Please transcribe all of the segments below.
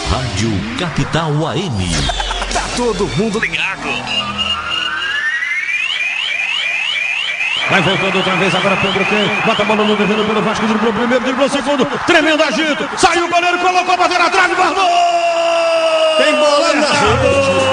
Rádio Capital AM. Tá todo mundo ligado. Vai voltando outra vez, agora Pedro Quem bota a bola no terreno pelo Vasco, driblou primeiro, driblou segundo, tremendo agito, saiu o goleiro, colocou, bateu na trave, guardou! Tem bola na rede!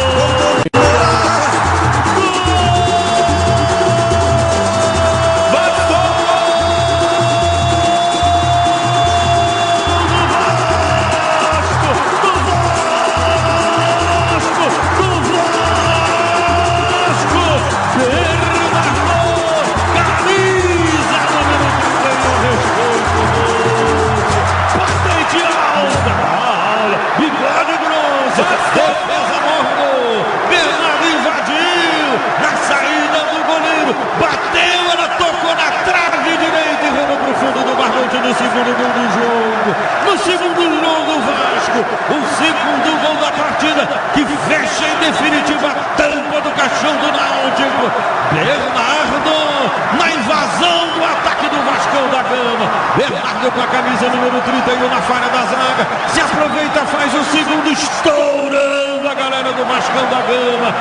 Defesa morno, Bernardo invadiu, na saída do goleiro, bateu, ela tocou na trave direita e rolou pro fundo do barbante no segundo gol do jogo. No segundo gol do Vasco, o segundo gol da partida, que fecha em definitiva a tampa do caixão do Náutico. Bernardo, na invasão do ataque do Vascão da Gama. Bernardo com a camisa número 31 na falha da zaga, se aproveita, faz o segundo, estourando a galera do Vascão da Gama.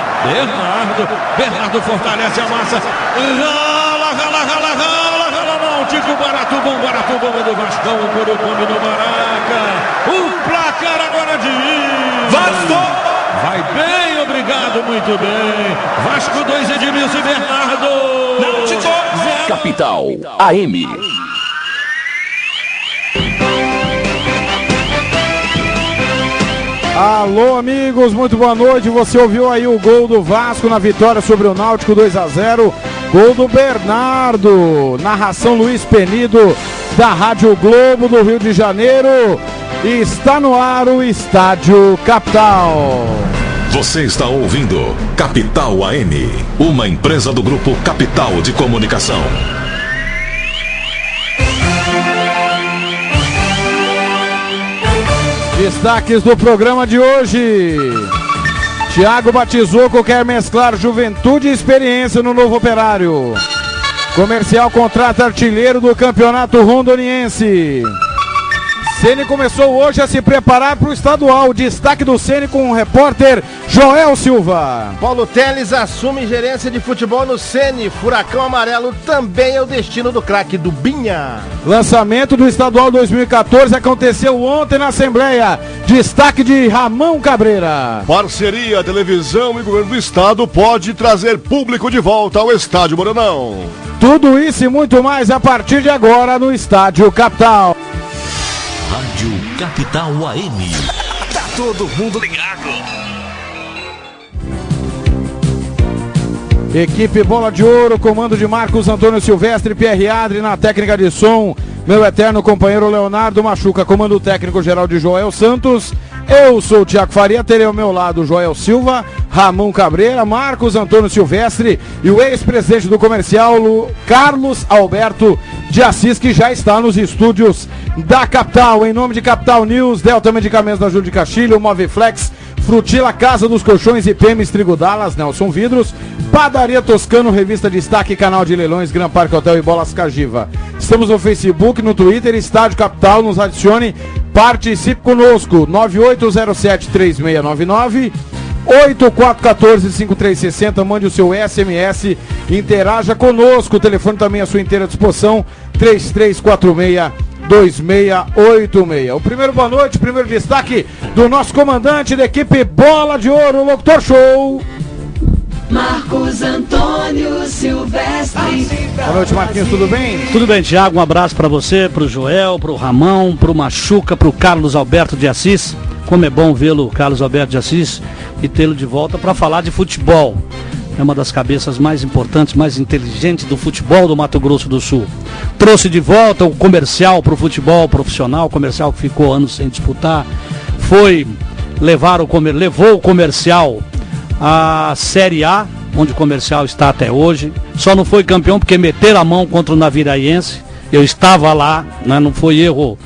Bernardo fortalece a massa, rala, Náutico, barato bom é do Vascão, o Coro come no Maraca. O placar agora de Vasco. Vai bem, obrigado, muito bem. Vasco 2, Edmilson e Bernardo. Náutico 0. Capital AM. Alô, amigos, muito boa noite. Você ouviu aí o gol do Vasco na vitória sobre o Náutico 2-0. Gol do Bernardo. Narração Luiz Penido, da Rádio Globo do Rio de Janeiro. E está no ar o Estádio Capital. Você está ouvindo Capital AM, uma empresa do Grupo Capital de Comunicação. Destaques do programa de hoje. Thiago Batizuco quer mesclar juventude e experiência no novo Operário. Comercial contrata artilheiro do Campeonato Rondoniense. Ceni começou hoje a se preparar para o estadual. Destaque do Ceni com o repórter Joel Silva. Paulo Teles assume gerência de futebol no Ceni. Furacão Amarelo também é o destino do craque do Binha. Lançamento do estadual 2014 aconteceu ontem na Assembleia. Destaque de Ramon Cabreira. Parceria, televisão e governo do estado pode trazer público de volta ao Estádio Morenão. Tudo isso e muito mais a partir de agora no Estádio Capital. Rádio Capital AM. Tá todo mundo ligado. Equipe Bola de Ouro, comando de Marcos Antônio Silvestre, Pierre Adri na técnica de som. Meu eterno companheiro Leonardo Machuca, comando técnico geral de Joel Santos. Eu sou o Thiago Faria, terei ao meu lado Joel Silva, Ramon Cabreira, Marcos Antônio Silvestre e o ex-presidente do comercial, Carlos Alberto de Assis, que já está nos estúdios da Capital. Em nome de Capital News, Delta Medicamentos da Júlio de Castilho, Moviflex, Frutila, Casa dos Colchões, IPM Estrigo Dallas, Nelson Vidros, Padaria Toscano, Revista Destaque, Canal de Leilões, Gran Parque Hotel e Bolas Cagiva. Estamos no Facebook, no Twitter, Estádio Capital, nos adicione, participe conosco, 9807-3699, 8414-5360, mande o seu SMS, interaja conosco, o telefone também à sua inteira disposição, 3346-2686. O primeiro boa noite, primeiro destaque do nosso comandante da equipe Bola de Ouro, o Locutor Show, Marcos Antônio Silvestre. Boa noite, Marquinhos, tudo bem? Tudo bem, Thiago, um abraço para você, pro Joel, pro Ramon, pro Machuca, pro Carlos Alberto de Assis. Como é bom vê-lo, Carlos Alberto de Assis, e tê-lo de volta para falar de futebol. É uma das cabeças mais importantes, mais inteligentes do futebol do Mato Grosso do Sul. Trouxe de volta o comercial para o futebol profissional, comercial que ficou anos sem disputar. Levou o comercial à Série A, onde o comercial está até hoje. Só não foi campeão porque meteram a mão contra o Naviraense. Eu estava lá, né? Não foi erro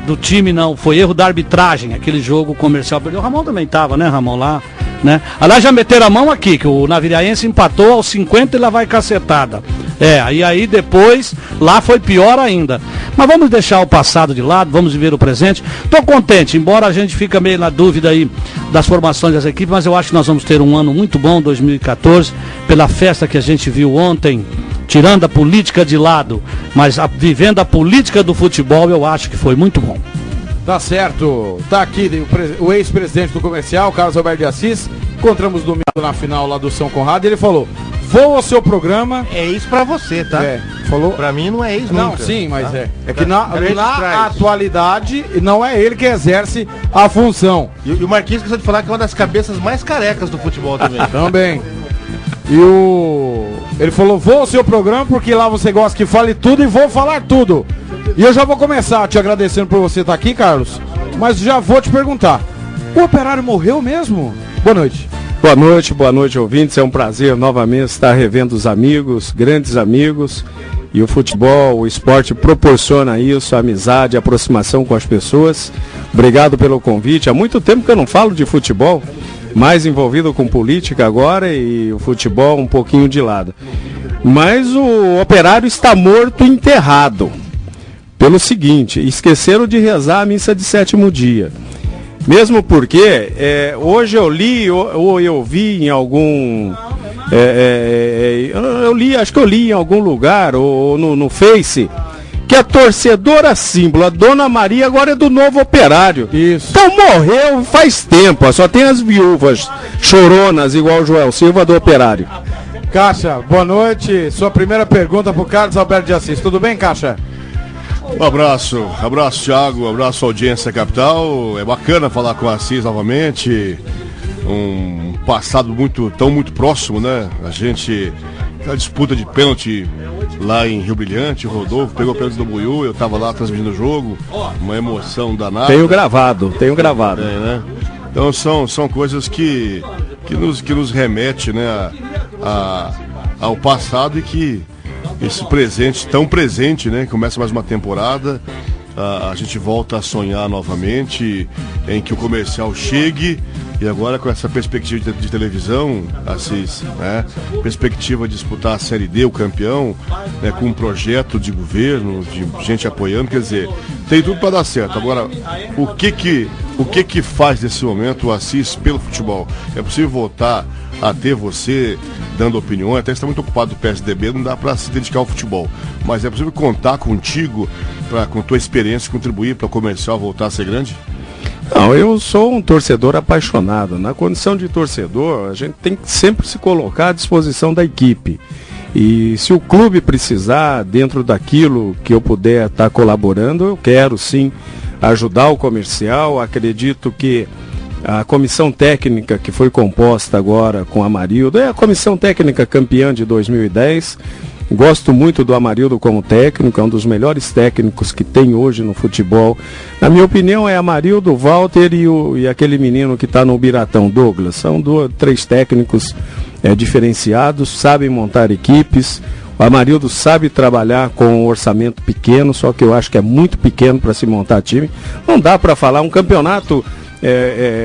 do time, não. Foi erro da arbitragem. Aquele jogo comercial perdeu. O Ramon também estava, né, Ramon, lá, né? Aliás, já meteram a mão aqui, que o Naviraense empatou aos 50 e lá vai cacetada. E aí depois, lá foi pior ainda. Mas vamos deixar o passado de lado, vamos viver o presente. Tô contente, embora a gente fique meio na dúvida aí das formações das equipes, mas eu acho que nós vamos ter um ano muito bom, 2014, pela festa que a gente viu ontem, tirando a política de lado, mas vivendo a política do futebol, eu acho que foi muito bom. Tá certo, tá aqui o ex-presidente do comercial, Carlos Alberto de Assis. Encontramos domingo na final lá do São Conrado e ele falou: vou ao seu programa. É isso pra você, tá? Falou. Pra mim não é isso, não. Nunca, Sim, mas tá? É que na atualidade não é ele que exerce a função. E o Marquinhos precisa de falar que é uma das cabeças mais carecas do futebol também. Também. Ele falou: vou ao seu programa porque lá você gosta que fale tudo e vou falar tudo. E eu já vou começar te agradecendo por você estar aqui, Carlos, mas já vou te perguntar: o Operário morreu mesmo? Boa noite. Boa noite, ouvintes. É um prazer novamente estar revendo os amigos, grandes amigos. E o futebol, o esporte proporciona isso, a amizade, a aproximação com as pessoas. Obrigado pelo convite. Há muito tempo que eu não falo de futebol, mais envolvido com política agora e o futebol um pouquinho de lado. Mas o Operário está morto e enterrado. Pelo seguinte, esqueceram de rezar a missa de sétimo dia. Mesmo porque hoje eu li ou eu vi em algum... acho que eu li em algum lugar ou no Face que a torcedora símbolo, a Dona Maria, agora é do Novo Operário. Isso. Então morreu faz tempo, só tem as viúvas choronas igual o Joel Silva do Operário. Caixa, boa noite. Sua primeira pergunta para o Carlos Alberto de Assis. Tudo bem, Caixa? Um abraço, Thiago, abraço audiência capital. É bacana falar com a Assis novamente. Um passado tão muito próximo, né? A disputa de pênalti lá em Rio Brilhante, o Rodolfo pegou o pênalti do Buiú, eu tava lá transmitindo o jogo, uma emoção danada. Tenho gravado. Né? Então são coisas que nos remete, né, ao passado e que esse presente, tão presente, né? Começa mais uma temporada, a gente volta a sonhar novamente em que o comercial chegue. E agora com essa perspectiva de televisão, Assis, né? Perspectiva de disputar a Série D, o campeão, né? Com um projeto de governo, de gente apoiando, quer dizer, tem tudo para dar certo. Agora, o que faz nesse momento o Assis pelo futebol? É possível voltar a ter você dando opinião, até está muito ocupado do PSDB, não dá para se dedicar ao futebol, mas é possível contar contigo, com tua experiência, contribuir para o comercial voltar a ser grande? Não, eu sou um torcedor apaixonado. Na condição de torcedor, a gente tem que sempre se colocar à disposição da equipe. E se o clube precisar, dentro daquilo que eu puder estar colaborando, eu quero sim ajudar o comercial. Acredito que a comissão técnica que foi composta agora com a Amarildo é a comissão técnica campeã de 2010. Gosto muito do Amarildo como técnico, é um dos melhores técnicos que tem hoje no futebol. Na minha opinião é Amarildo, Walter e aquele menino que está no Biratão, Douglas. São 3 técnicos diferenciados, sabem montar equipes. O Amarildo sabe trabalhar com um orçamento pequeno, só que eu acho que é muito pequeno para se montar time. Não dá para falar um campeonato...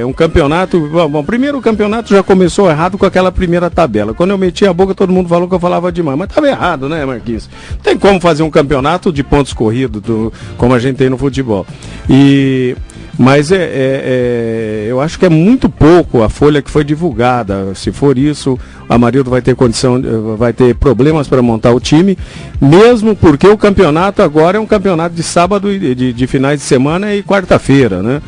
um campeonato. Bom, primeiro o campeonato já começou errado com aquela primeira tabela. Quando eu meti a boca, todo mundo falou que eu falava demais. Mas estava errado, né, Marquinhos? Não tem como fazer um campeonato de pontos corridos, como a gente tem no futebol. Mas eu acho que é muito pouco a folha que foi divulgada. Se for isso, a Amarildo vai ter vai ter problemas para montar o time, mesmo porque o campeonato agora é um campeonato de sábado e de finais de semana e quarta-feira, né?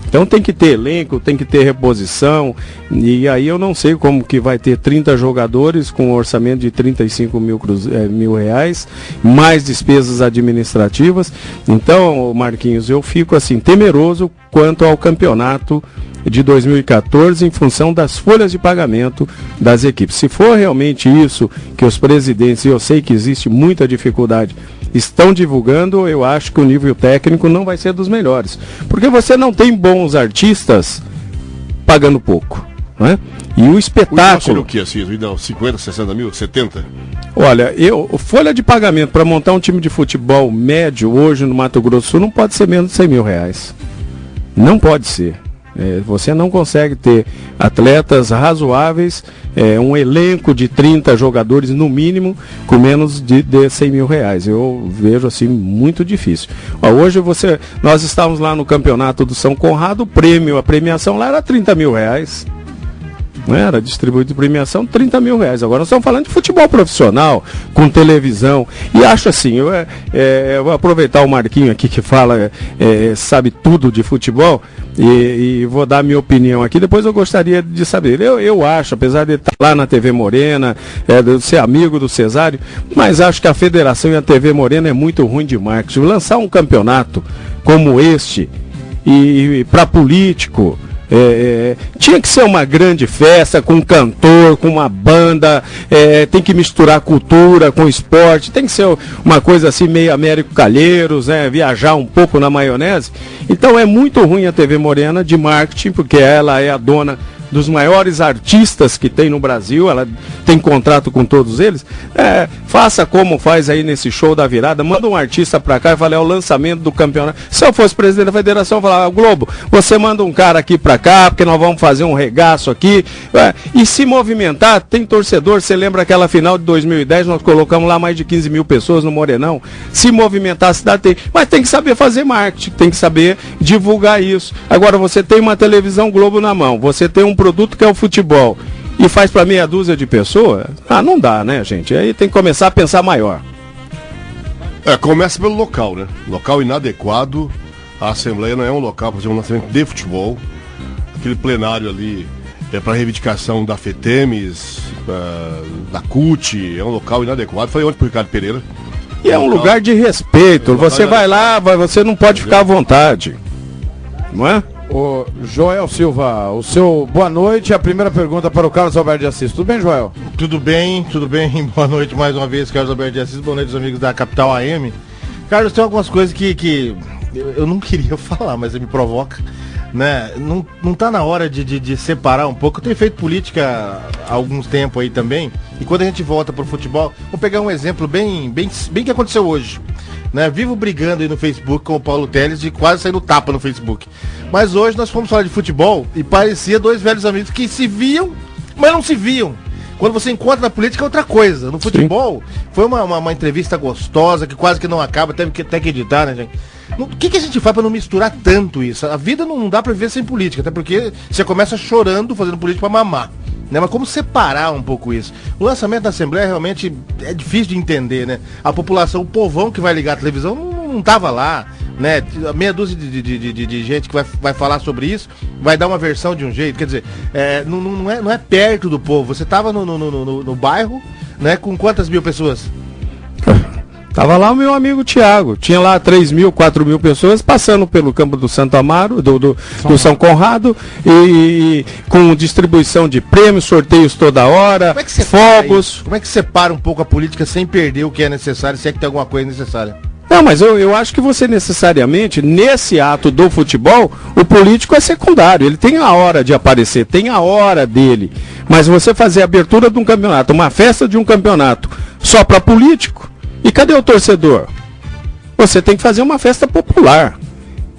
Então tem que ter elenco, tem que ter reposição, e aí eu não sei como que vai ter 30 jogadores com um orçamento de 35 mil reais, mais despesas administrativas. Então, Marquinhos, eu fico assim temeroso quanto ao campeonato de 2014 em função das folhas de pagamento das equipes. Se for realmente isso que os presidentes, e eu sei que existe muita dificuldade, estão divulgando, eu acho que o nível técnico não vai ser dos melhores. Porque você não tem bons artistas pagando pouco, né? E o espetáculo... O que, assim? 50, 60 mil, 70? Olha, folha de pagamento para montar um time de futebol médio hoje no Mato Grosso do Sul não pode ser menos de 100 mil reais. Não pode ser. Você não consegue ter atletas razoáveis, um elenco de 30 jogadores no mínimo, com menos de 100 mil reais. Eu vejo assim muito difícil. Hoje nós estávamos lá no campeonato do São Conrado, a premiação lá era 30 mil reais. Era distribuído de premiação 30 mil reais. Agora nós estamos falando de futebol profissional, com televisão. E acho assim, eu vou aproveitar o Marquinho aqui que fala, sabe tudo de futebol, e vou dar a minha opinião aqui. Depois eu gostaria de saber. Eu acho, apesar de estar lá na TV Morena, de ser amigo do Cesário, mas acho que a federação e a TV Morena é muito ruim de marketing. Lançar um campeonato como este, e para político... tinha que ser uma grande festa com um cantor, com uma banda, tem que misturar cultura com esporte, tem que ser uma coisa assim meio Américo Calheiros, viajar um pouco na maionese. Então é muito ruim a TV Morena de marketing, porque ela é a dona dos maiores artistas que tem no Brasil, ela tem contrato com todos eles. Faça como faz aí nesse show da virada, manda um artista pra cá e fala, é o lançamento do campeonato. Se eu fosse presidente da federação, eu falava, Globo, você manda um cara aqui pra cá, porque nós vamos fazer um regaço aqui, e se movimentar, tem torcedor, você lembra aquela final de 2010, nós colocamos lá mais de 15 mil pessoas no Morenão, se movimentar a cidade tem, mas tem que saber fazer marketing, tem que saber divulgar isso. Agora você tem uma televisão Globo na mão, você tem um produto que é o futebol e faz para meia dúzia de pessoas, não dá, né, gente? Aí tem que começar a pensar maior. Começa pelo local, né? Local inadequado. A Assembleia não é um local para fazer um lançamento de futebol. Aquele plenário ali é para reivindicação da FETEMES, da CUT, é um local inadequado. Falei ontem pro Ricardo Pereira. E é um lugar de respeito. Você vai lá, você não pode ficar à vontade. Não é? O Joel Silva, o seu boa noite. A primeira pergunta para o Carlos Alberto de Assis. Tudo bem, Joel? Tudo bem. Boa noite mais uma vez, Carlos Alberto de Assis. Boa noite, os amigos da Capital AM. Carlos, tem algumas coisas que eu não queria falar, mas me provoca, né? Não tá na hora de separar um pouco. Eu tenho feito política há alguns tempos aí também. E quando a gente volta pro futebol, vou pegar um exemplo bem que aconteceu hoje. Né, vivo brigando aí no Facebook com o Paulo Teles de quase sair no tapa no Facebook. Mas hoje nós fomos falar de futebol e parecia dois velhos amigos que se viam, mas não se viam. Quando você encontra na política é outra coisa. No futebol, foi uma entrevista gostosa que quase que não acaba, teve que até que editar, né, gente? O que a gente faz para não misturar tanto isso? A vida não dá para viver sem política, até porque você começa chorando fazendo política para mamar. Né, mas como separar um pouco isso? O lançamento da Assembleia realmente é difícil de entender, né? A população, o povão que vai ligar a televisão não tava lá, né? Meia dúzia de gente que vai falar sobre isso, vai dar uma versão de um jeito, quer dizer, não é perto do povo. Você tava no bairro, né? Com quantas mil pessoas? Tava lá o meu amigo Thiago, tinha lá 3 mil, 4 mil pessoas passando pelo campo do Santo Amaro, do São Conrado, e com distribuição de prêmios, sorteios toda hora, fogos. Como é que separa um pouco a política sem perder o que é necessário, se é que tem alguma coisa necessária? Não, mas eu acho que você necessariamente, nesse ato do futebol, o político é secundário, ele tem a hora de aparecer, tem a hora dele. Mas você fazer a abertura de um campeonato, uma festa de um campeonato, só para político, e cadê o torcedor? Você tem que fazer uma festa popular.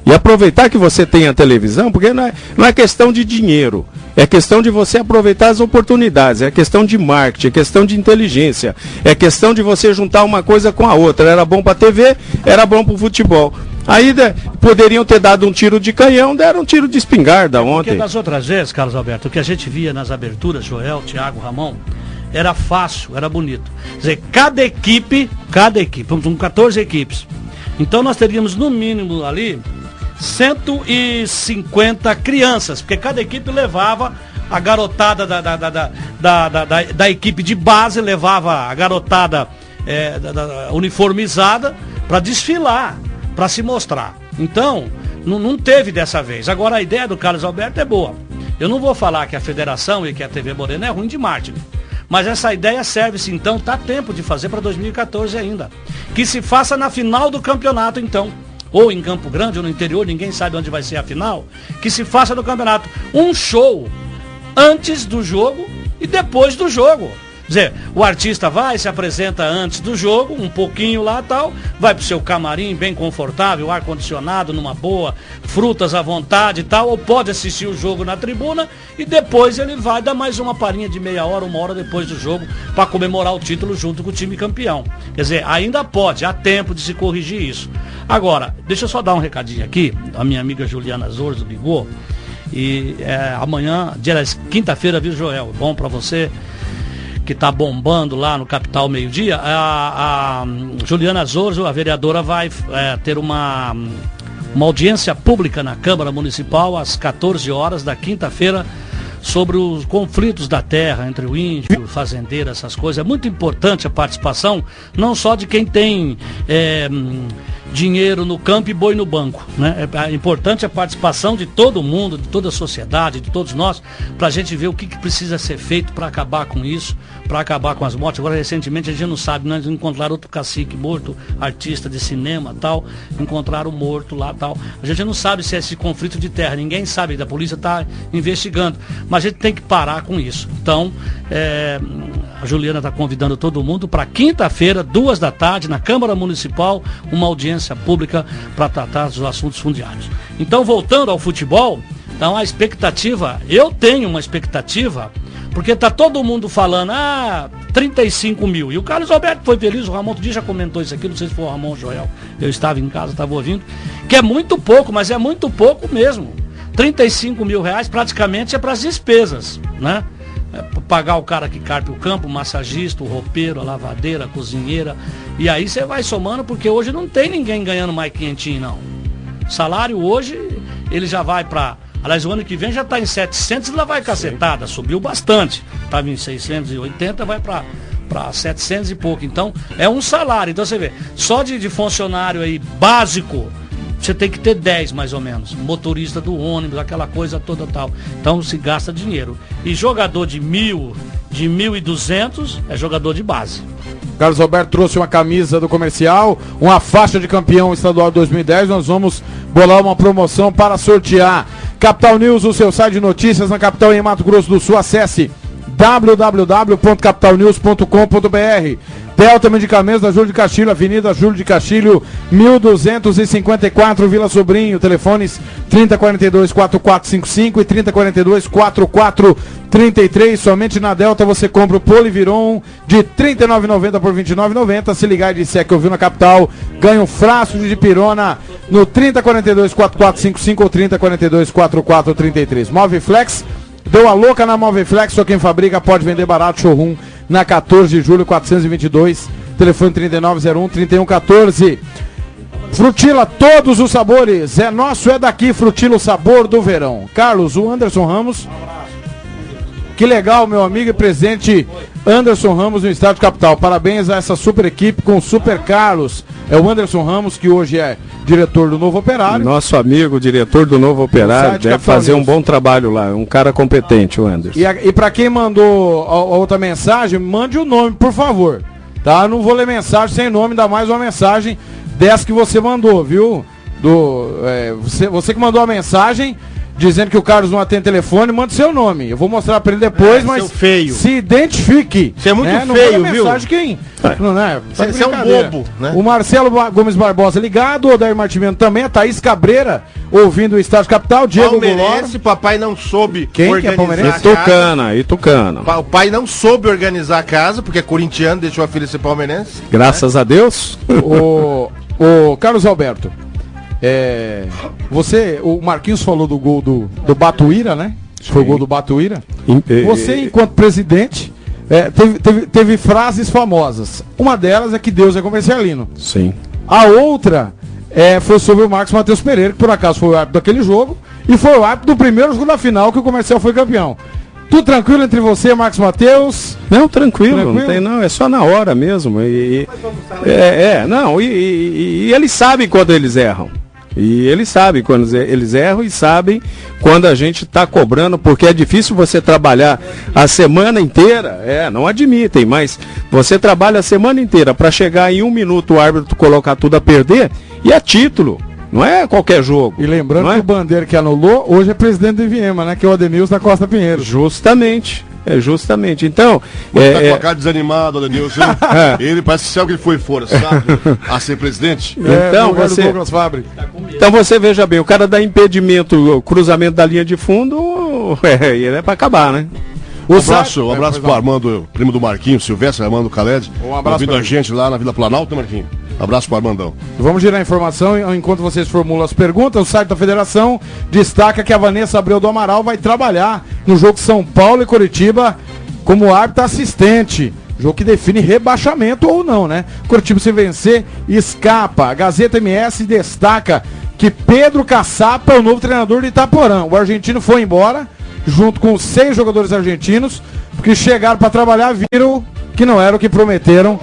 E aproveitar que você tem a televisão, porque não é questão de dinheiro. É questão de você aproveitar as oportunidades. É questão de marketing, é questão de inteligência. É questão de você juntar uma coisa com a outra. Era bom para a TV, era bom para o futebol. Aí poderiam ter dado um tiro de canhão, deram um tiro de espingarda ontem. Porque das outras vezes, Carlos Alberto, o que a gente via nas aberturas, Joel, Thiago, Ramon, era fácil, era bonito. Quer dizer, cada equipe, vamos com 14 equipes. Então nós teríamos no mínimo ali 150 crianças, porque cada equipe levava a garotada da equipe de base, levava a garotada uniformizada para desfilar, para se mostrar. Então, não teve dessa vez. Agora a ideia do Carlos Alberto é boa. Eu não vou falar que a federação e que a TV Morena é ruim de marketing. Mas essa ideia serve-se, então, tá tempo de fazer para 2014 ainda. Que se faça na final do campeonato, então. Ou em Campo Grande, ou no interior, ninguém sabe onde vai ser a final. Que se faça no campeonato um show antes do jogo e depois do jogo. dizer, o artista vai, se apresenta antes do jogo, um pouquinho lá tal, vai pro seu camarim bem confortável, ar-condicionado numa boa, frutas à vontade e tal, ou pode assistir o jogo na tribuna e depois ele vai dar mais uma parinha de meia hora, 1 hora depois do jogo para comemorar o título junto com o time campeão. Quer dizer, ainda pode, há tempo de se corrigir isso. Agora, deixa eu só dar um recadinho aqui, a minha amiga Juliana Zores do Bigô, e amanhã, quinta-feira, viu, Joel? Bom para você que está bombando lá no Capital meio-dia. A Juliana Zorzo, a vereadora, vai ter uma audiência pública na Câmara Municipal às 14 horas da quinta-feira sobre os conflitos da terra entre o índio, o fazendeiro, essas coisas. É muito importante a participação, não só de quem tem dinheiro no campo e boi no banco, né? É importante a participação de todo mundo, de toda a sociedade, de todos nós, para a gente ver o que precisa ser feito para acabar com isso, para acabar com as mortes. Agora, recentemente, a gente não sabe, nós encontraram outro cacique morto, artista de cinema tal, encontraram morto lá tal. A gente não sabe se é esse conflito de terra, ninguém sabe, a polícia está investigando, mas a gente tem que parar com isso. Então, a Juliana está convidando todo mundo para quinta-feira, 14h, na Câmara Municipal, uma audiência pública para tratar dos assuntos fundiários. Então, voltando ao futebol, então a expectativa, eu tenho uma expectativa, porque está todo mundo falando, 35 mil. E o Carlos Alberto foi feliz, o Ramon já comentou isso aqui, não sei se foi o Ramon ou o Joel, eu estava em casa, estava ouvindo, que é muito pouco, mas é muito pouco mesmo. 35 mil reais praticamente é para as despesas, né? Pagar o cara que carpe o campo, o massagista, o roupeiro, a lavadeira, a cozinheira. E aí você vai somando, porque hoje não tem ninguém ganhando mais 500, não. Salário hoje, ele já vai para... Aliás, o ano que vem já está em 700 e lá vai cacetada, subiu bastante. Estava em 680, vai para 700 e pouco. Então, é um salário. Então você vê, só de funcionário aí básico, você tem que ter 10 mais ou menos. Motorista do ônibus, aquela coisa toda tal. Então se gasta dinheiro. E jogador de 1.000, de 1.200 é jogador de base. Carlos Alberto trouxe uma camisa do comercial, uma faixa de campeão estadual 2010. Nós vamos bolar uma promoção para sortear. Capital News, o seu site de notícias na capital em Mato Grosso do Sul. Acesse www.capitalnews.com.br. Delta Medicamentos da Júlio de Castilho, Avenida Júlio de Castilho, 1254, Vila Sobrinho. Telefones 3042-4455 e 3042-4433. Somente na Delta você compra o Poliviron de R$ 39,90 por R$ 29,90. Se ligar e disser que ouviu na capital, ganha um frasco de dipirona no 3042-4455 ou 3042-4433. Moviflex. Deu a louca na Moviflex, só quem fabrica pode vender barato. Showroom na 14 de julho, 422, telefone 3901-3114. Frutila, todos os sabores, é nosso, é daqui. Frutila, o sabor do verão. Carlos, o Anderson Ramos, que legal, meu amigo e presidente Anderson Ramos no Estádio Capital. Parabéns a essa super equipe com o Super Carlos. É o Anderson Ramos, que hoje é diretor do Novo Operário. Nosso amigo, diretor do Novo Operário, deve fazer um bom trabalho lá. Um cara competente, o Anderson. E para quem mandou a outra mensagem, mande o nome, por favor. Tá? Não vou ler mensagem sem nome, ainda mais uma mensagem dessa que você mandou, viu? Você que mandou a mensagem dizendo que o Carlos não atende telefone, manda seu nome. Eu vou mostrar para ele depois, mas feio. Se identifique. Você é muito não feio, viu? Mensagem quem? Não, né? Você é um bobo, né? O Marcelo Gomes Barbosa ligado, o Odair Martimento também, a Thaís Cabreira ouvindo o Estádio Capital, Diego Palmeirense, papai não soube organizar Itucana. O pai não soube organizar a casa, porque é corintiano, deixou a filha ser palmeirense. Graças a Deus. O Carlos Alberto, o Marquinhos falou do gol do Batuíra, né? Foi o gol do Batuíra. Você, enquanto presidente, teve frases famosas. Uma delas é que Deus é comercialino. Sim. A outra foi sobre o Marcos Matheus Pereira, que por acaso foi o árbitro daquele jogo, e foi o árbitro do primeiro jogo da final que o Comercial foi campeão. Tudo tranquilo entre você, Marcos Matheus? Não, tranquilo, não tem não, é só na hora mesmo. E eles sabem quando eles erram. E eles sabem quando eles erram e sabem quando a gente está cobrando, porque é difícil você trabalhar a semana inteira, não admitem, mas você trabalha a semana inteira para chegar em 1 minuto o árbitro colocar tudo a perder, e é título. Não é qualquer jogo. E lembrando que o Bandeira que anulou, hoje é presidente do IVM, né? Que é o Adenilson da Costa Pinheiro. Justamente. Justamente. Então. Tá com a cara desanimado, Adenilson. Ele parece que sabe que ele foi forçado a ser presidente. Então, você veja bem, o cara dá impedimento, o cruzamento da linha de fundo, ele é pra acabar, né? Um abraço pro Armando, primo do Marquinhos, Silvestre, Armando Khaled. Um abraço ouvindo a gente lá na Vila Planalto, né, Marquinhos? Abraço pro Armandão. Vamos girar a informação enquanto vocês formulam as perguntas. O site da Federação destaca que a Vanessa Abreu do Amaral vai trabalhar no jogo São Paulo e Coritiba como árbitra assistente. Jogo que define rebaixamento ou não, né? Coritiba, se vencer, escapa. A Gazeta MS destaca que Pedro Caçapa é o novo treinador de Itaporã. O argentino foi embora, junto com 6 jogadores argentinos, porque chegaram para trabalhar, viram que não era o que prometeram,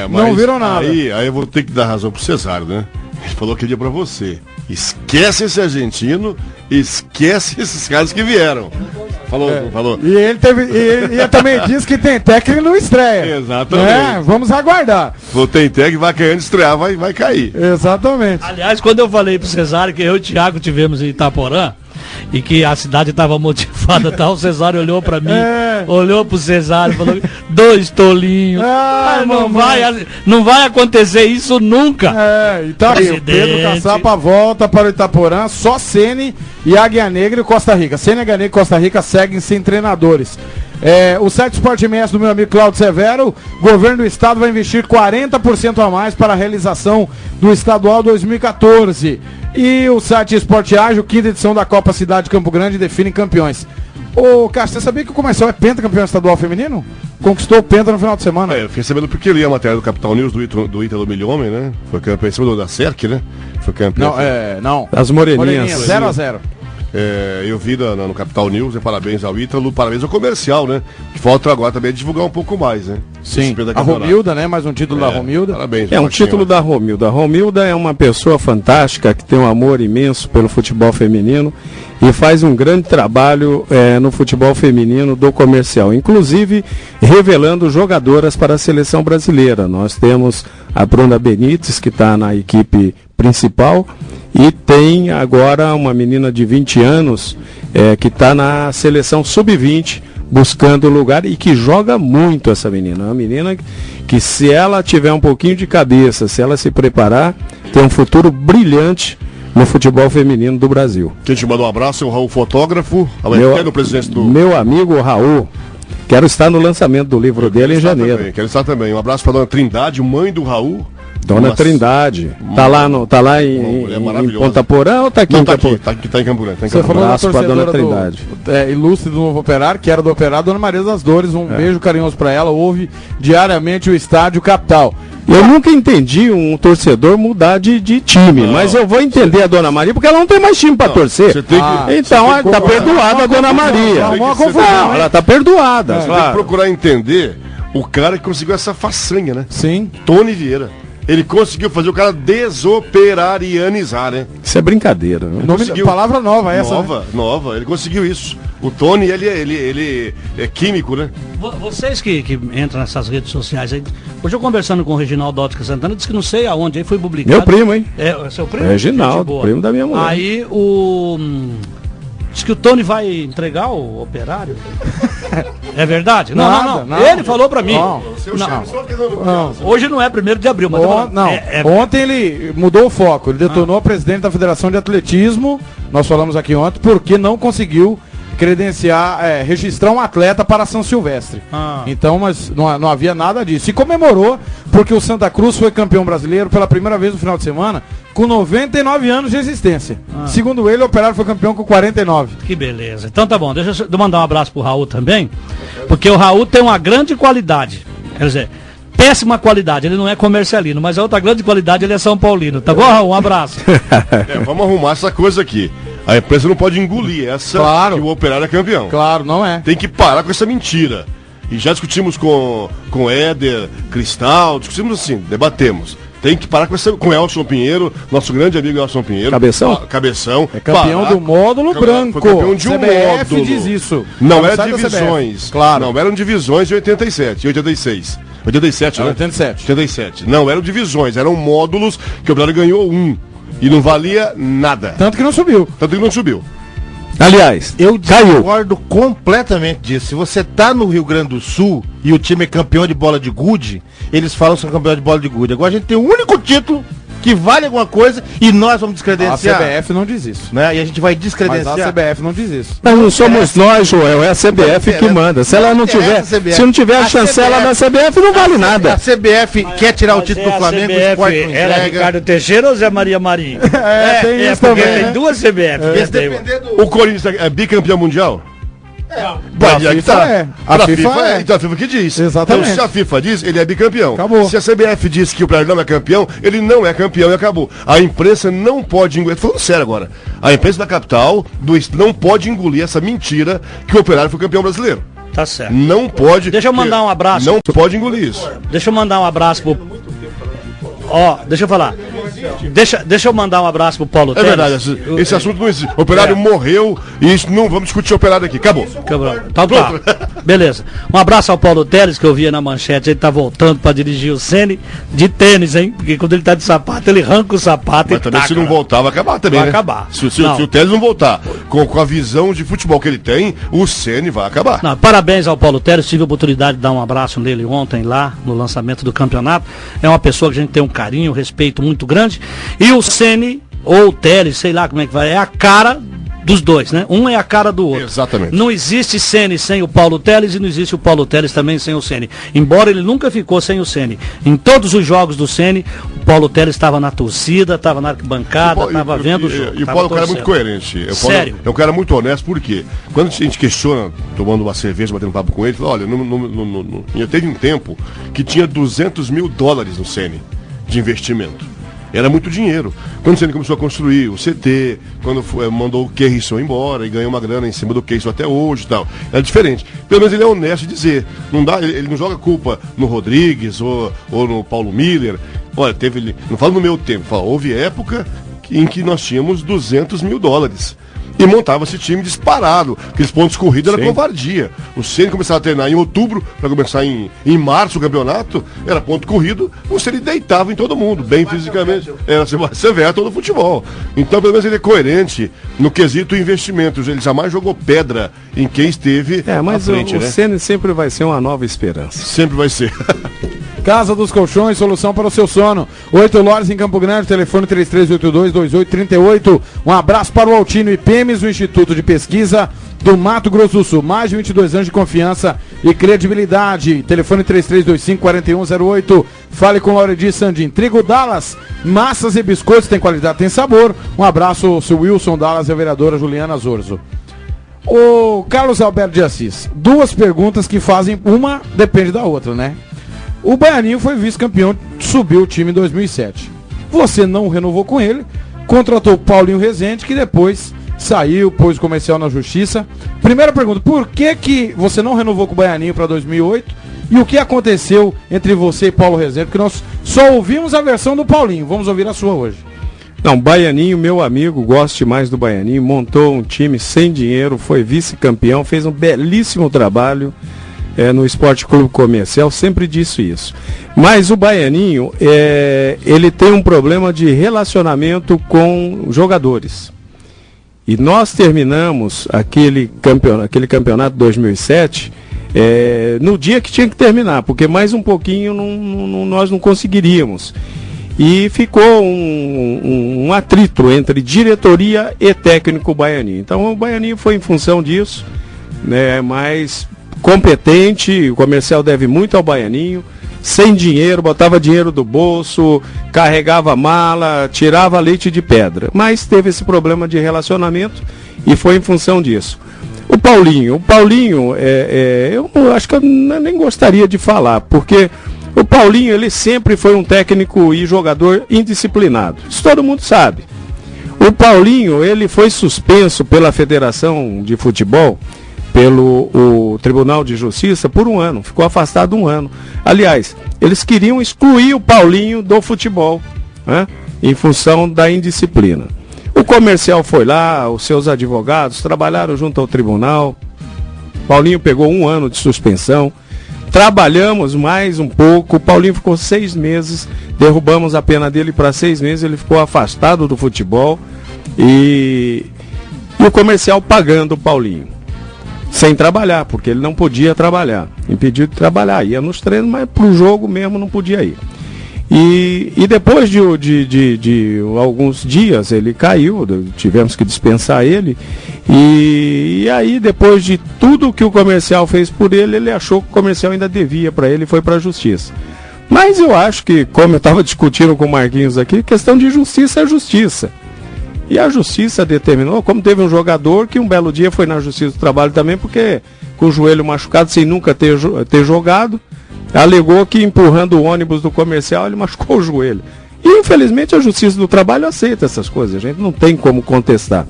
não viram nada. Aí eu vou ter que dar razão pro Cesário, né? Ele falou que dia pra você. Esquece esse argentino, esquece esses caras que vieram. Falou. E ele também disse que tem técnico não estreia. Exatamente. Vamos aguardar. Tem técnico, vai querendo estrear, vai cair. Exatamente. Aliás, quando eu falei pro Cesário que eu e o Thiago tivemos em Itaporã, e que a cidade estava motivada, tal, o Cesário olhou para mim, olhou pro Cesário e falou: 2 tolinhos. Não vai acontecer isso nunca. Então o Pedro Caçapa volta para o Itaporã, só Ceni e Águia Negra e Costa Rica. Ceni, Águia Negra e Costa Rica seguem sem treinadores. O site Sport MS do meu amigo Cláudio Severo, governo do estado vai investir 40% a mais para a realização do estadual 2014. E o site Esporte Ágil, 5ª edição da Copa Cidade de Campo Grande, define campeões. Ô, Cássio, você sabia que o Comercial é pentacampeão estadual feminino? Conquistou o penta no final de semana. Eu fiquei sabendo porque li a matéria do Capital News do Ítalo Milhomem, né? Foi campeão em cima da Cerc, né? Foi campeão. Não. As Moreninhas. 0-0. Eu vi no Capital News, parabéns ao Ítalo, parabéns ao Comercial, né? Que falta agora também divulgar um pouco mais, né? Sim, a Romilda, né? Mais um título da Romilda. Parabéns. Um título da Romilda. A Romilda é uma pessoa fantástica, que tem um amor imenso pelo futebol feminino e faz um grande trabalho no futebol feminino do Comercial, inclusive revelando jogadoras para a seleção brasileira. Nós temos a Bruna Benítez, que está na equipe principal, e tem agora uma menina de 20 anos que está na seleção sub-20, buscando lugar, e que joga muito essa menina. É uma menina que, se ela tiver um pouquinho de cabeça, se ela se preparar, tem um futuro brilhante no futebol feminino do Brasil. Quem te mandou um abraço é o Raul Fotógrafo, meu amigo Raul. Quero estar no lançamento do livro dele em janeiro. Quero estar também. Um abraço para a dona Trindade, mãe do Raul. Dona Trindade. Tá lá em Ponta Porã ou tá aqui em Campo Grande? Tá em Campo Grande. Você falou da torcedora Trindade. Ilustre do Novo Operário, que era do Operário, Dona Maria das Dores. Um beijo carinhoso para ela. Ouve diariamente o Estádio Capital. Eu nunca entendi um torcedor mudar de time, mas eu vou entender a Dona Maria, porque ela não tem mais time para torcer. Então, tá perdoada a Dona Maria. Ela tá perdoada. Você tem que procurar entender o cara que conseguiu essa façanha, né? Sim. Tony Vieira. Ele conseguiu fazer o cara desoperarianizar, né? Isso é brincadeira. Palavra nova essa. Nova. Ele conseguiu isso. O Tony, ele é químico, né? Vocês que entram nessas redes sociais aí. Hoje eu conversando com o Reginaldo Ótica Santana, disse que não sei aonde, aí foi publicado. Meu primo, hein? Seu primo? Reginaldo, primo da minha mulher. Aí diz que o Tony vai entregar o Operário. É verdade? Não. Ele falou pra mim. Não. Hoje não é 1º de abril, mas ontem ele mudou o foco. Ele detonou a presidente da Federação de Atletismo. Nós falamos aqui ontem, porque não conseguiu credenciar, registrar um atleta para São Silvestre. Então, mas não havia nada disso. E comemorou, porque o Santa Cruz foi campeão brasileiro pela primeira vez no final de semana, com 99 anos de existência. Segundo ele, o Operário foi campeão com 49. Que beleza. Então tá bom, deixa eu mandar um abraço pro Raul também, porque o Raul tem uma grande qualidade. Quer dizer, péssima qualidade, ele não é comercialino, mas a outra grande qualidade, ele é São Paulino. Tá bom, Raul? Um abraço. Vamos arrumar essa coisa aqui. A empresa não pode engolir essa que o Operário é campeão. Claro, não é. Tem que parar com essa mentira. E já discutimos com Éder, Cristal, discutimos assim, debatemos. Tem que parar com Elson Pinheiro, nosso grande amigo Elson Pinheiro. Cabeção. É campeão do módulo branco. Foi campeão de um módulo. Diz isso. Não era divisões. Claro. Não eram divisões de 87 e 86. 87, né? 87. Não eram divisões, eram módulos que o Operário ganhou um. E não valia nada. Tanto que não subiu. Aliás, Eu caiu. discordo completamente disso. Se você tá no Rio Grande do Sul e o time é campeão de bola de gude, eles falam que são campeão de bola de gude. Agora a gente tem o único título que vale alguma coisa e nós vamos A descredenciar. CBF não diz isso. Né? E a gente vai Mas descredenciar. a CBF não diz isso. Mas não somos nós, Joel, é a CBF que manda. Se ela não tiver, se não tiver a chancela da CBF, não vale A nada. CBF quer tirar o título do Flamengo, o esporte não era entrega. Ricardo Teixeira ou Zé Maria Marinho? Tem isso porque também, tem né? duas CBF. Mas depender do... O Corinthians é bicampeão mundial? A FIFA é. A FIFA é. Então a FIFA que diz. Exatamente. Então se a FIFA diz, ele é bicampeão. Acabou. Se a CBF diz que o Operário não é campeão, ele não é campeão e acabou. A imprensa não pode engolir. Tô falando sério agora. A imprensa da capital não pode engolir essa mentira que o Operário foi campeão brasileiro. Tá certo. Não pode. Deixa eu mandar um abraço. Não pode engolir isso. Deixa eu mandar um abraço pro... Ó, deixa eu falar. Deixa eu mandar um abraço pro Paulo É Teles. verdade, esse assunto não existe. O Operário morreu e isso não vamos discutir o Operário aqui. Acabou. Tá. Beleza. Um abraço ao Paulo Teles, que eu via na manchete. Ele tá voltando pra dirigir o Ceni de tênis, hein? Porque quando ele tá de sapato, ele arranca o sapato Mas e também taca, se não né? voltar, vai acabar também. Vai né? acabar. Se Não. o Telles não voltar com a visão de futebol que ele tem, o Ceni vai acabar. Não, parabéns ao Paulo Teles, tive a oportunidade de dar um abraço nele ontem lá no lançamento do campeonato. É uma pessoa que a gente tem um carinho, um respeito muito grande. E o Ceni, ou o Teles, sei lá como é que vai, é a cara dos dois, né? Um é a cara do outro. Exatamente. Não existe Ceni sem o Paulo Teles e não existe o Paulo Teles também sem o Ceni. Embora ele nunca ficou sem o Ceni. Em todos os jogos do Ceni, o Paulo Teles estava na torcida, estava na arquibancada, estava vendo o jogo. E o Paulo é um cara muito coerente. O Paulo Sério? é um cara muito honesto, por quê? Quando a gente questiona, tomando uma cerveja, batendo papo com ele, fala, olha, teve um tempo que tinha $200 mil no Ceni de investimento. Era muito dinheiro. Quando o Ceni começou a construir o CT, quando mandou o Keirson embora e ganhou uma grana em cima do Keirson até hoje e tal. Era diferente. Pelo menos ele é honesto de dizer. Não dá, ele não joga culpa no Rodrigues ou no Paulo Miller. Olha, não falo no meu tempo, houve época em que nós tínhamos $200 mil. E montava esse time disparado. Aqueles pontos corridos era covardia. O Ceni começava a treinar em outubro, para começar em março o campeonato, era ponto corrido, o Ceni deitava em todo mundo, bem fisicamente. Era severo todo o futebol. Então, pelo menos ele é coerente no quesito investimentos. Ele jamais jogou pedra em quem esteve Mas à frente, o né? Ceni sempre vai ser uma nova esperança. Sempre vai ser. Casa dos Colchões, solução para o seu sono. 8 lojas em Campo Grande, telefone 3382-2838. Um abraço para o Altino IPEMES, o Instituto de Pesquisa do Mato Grosso do Sul. Mais de 22 anos de confiança e credibilidade. Telefone 3325-4108. Fale com Lauredi Sandim. Trigo Dallas, massas e biscoitos, tem qualidade, tem sabor. Um abraço ao seu Wilson Dallas e a vereadora Juliana Zorzo. O Carlos Alberto de Assis, duas perguntas que fazem, uma depende da outra, né? O Baianinho foi vice-campeão, subiu o time em 2007. Você não renovou com ele, contratou o Paulinho Rezende, que depois saiu, pôs o comercial na justiça. Primeira pergunta, por que você não renovou com o Baianinho para 2008? E o que aconteceu entre você e Paulo Rezende? Porque nós só ouvimos a versão do Paulinho, vamos ouvir a sua hoje. Não, Baianinho, meu amigo, gosto mais do Baianinho, montou um time sem dinheiro, foi vice-campeão, fez um belíssimo trabalho no Esporte Clube Comercial, sempre disse isso. Mas o Baianinho, ele tem um problema de relacionamento com jogadores. E nós terminamos aquele campeonato 2007 no dia que tinha que terminar, porque mais um pouquinho nós não conseguiríamos. E ficou um atrito entre diretoria e técnico Baianinho. Então o Baianinho foi em função disso, né, mas competente, o comercial deve muito ao Baianinho, sem dinheiro, botava dinheiro do bolso, carregava mala, tirava leite de pedra. Mas teve esse problema de relacionamento e foi em função disso. O Paulinho, eu acho que eu nem gostaria de falar, porque o Paulinho, ele sempre foi um técnico e jogador indisciplinado. Isso todo mundo sabe. O Paulinho, ele foi suspenso pela Federação de Futebol, pelo Tribunal de Justiça, por 1 ano. Ficou afastado 1 ano. Aliás, eles queriam excluir o Paulinho do futebol, né, em função da indisciplina. O comercial foi lá, os seus advogados trabalharam junto ao tribunal. Paulinho pegou 1 ano de suspensão. Trabalhamos mais um pouco, o Paulinho ficou 6 meses, derrubamos a pena dele para 6 meses, ele ficou afastado do futebol e e o comercial pagando o Paulinho. Sem trabalhar, porque ele não podia trabalhar. Impedido de trabalhar. Ia nos treinos, mas pro jogo mesmo não podia ir. E depois de alguns dias ele caiu, tivemos que dispensar ele. E aí, depois de tudo que o comercial fez por ele, ele achou que o comercial ainda devia para ele e foi para a justiça. Mas eu acho que, como eu estava discutindo com o Marquinhos aqui, questão de justiça é justiça. E a justiça determinou, como teve um jogador que um belo dia foi na Justiça do Trabalho também, porque com o joelho machucado, sem nunca ter jogado, alegou que empurrando o ônibus do comercial ele machucou o joelho. E infelizmente a Justiça do Trabalho aceita essas coisas, a gente não tem como contestar.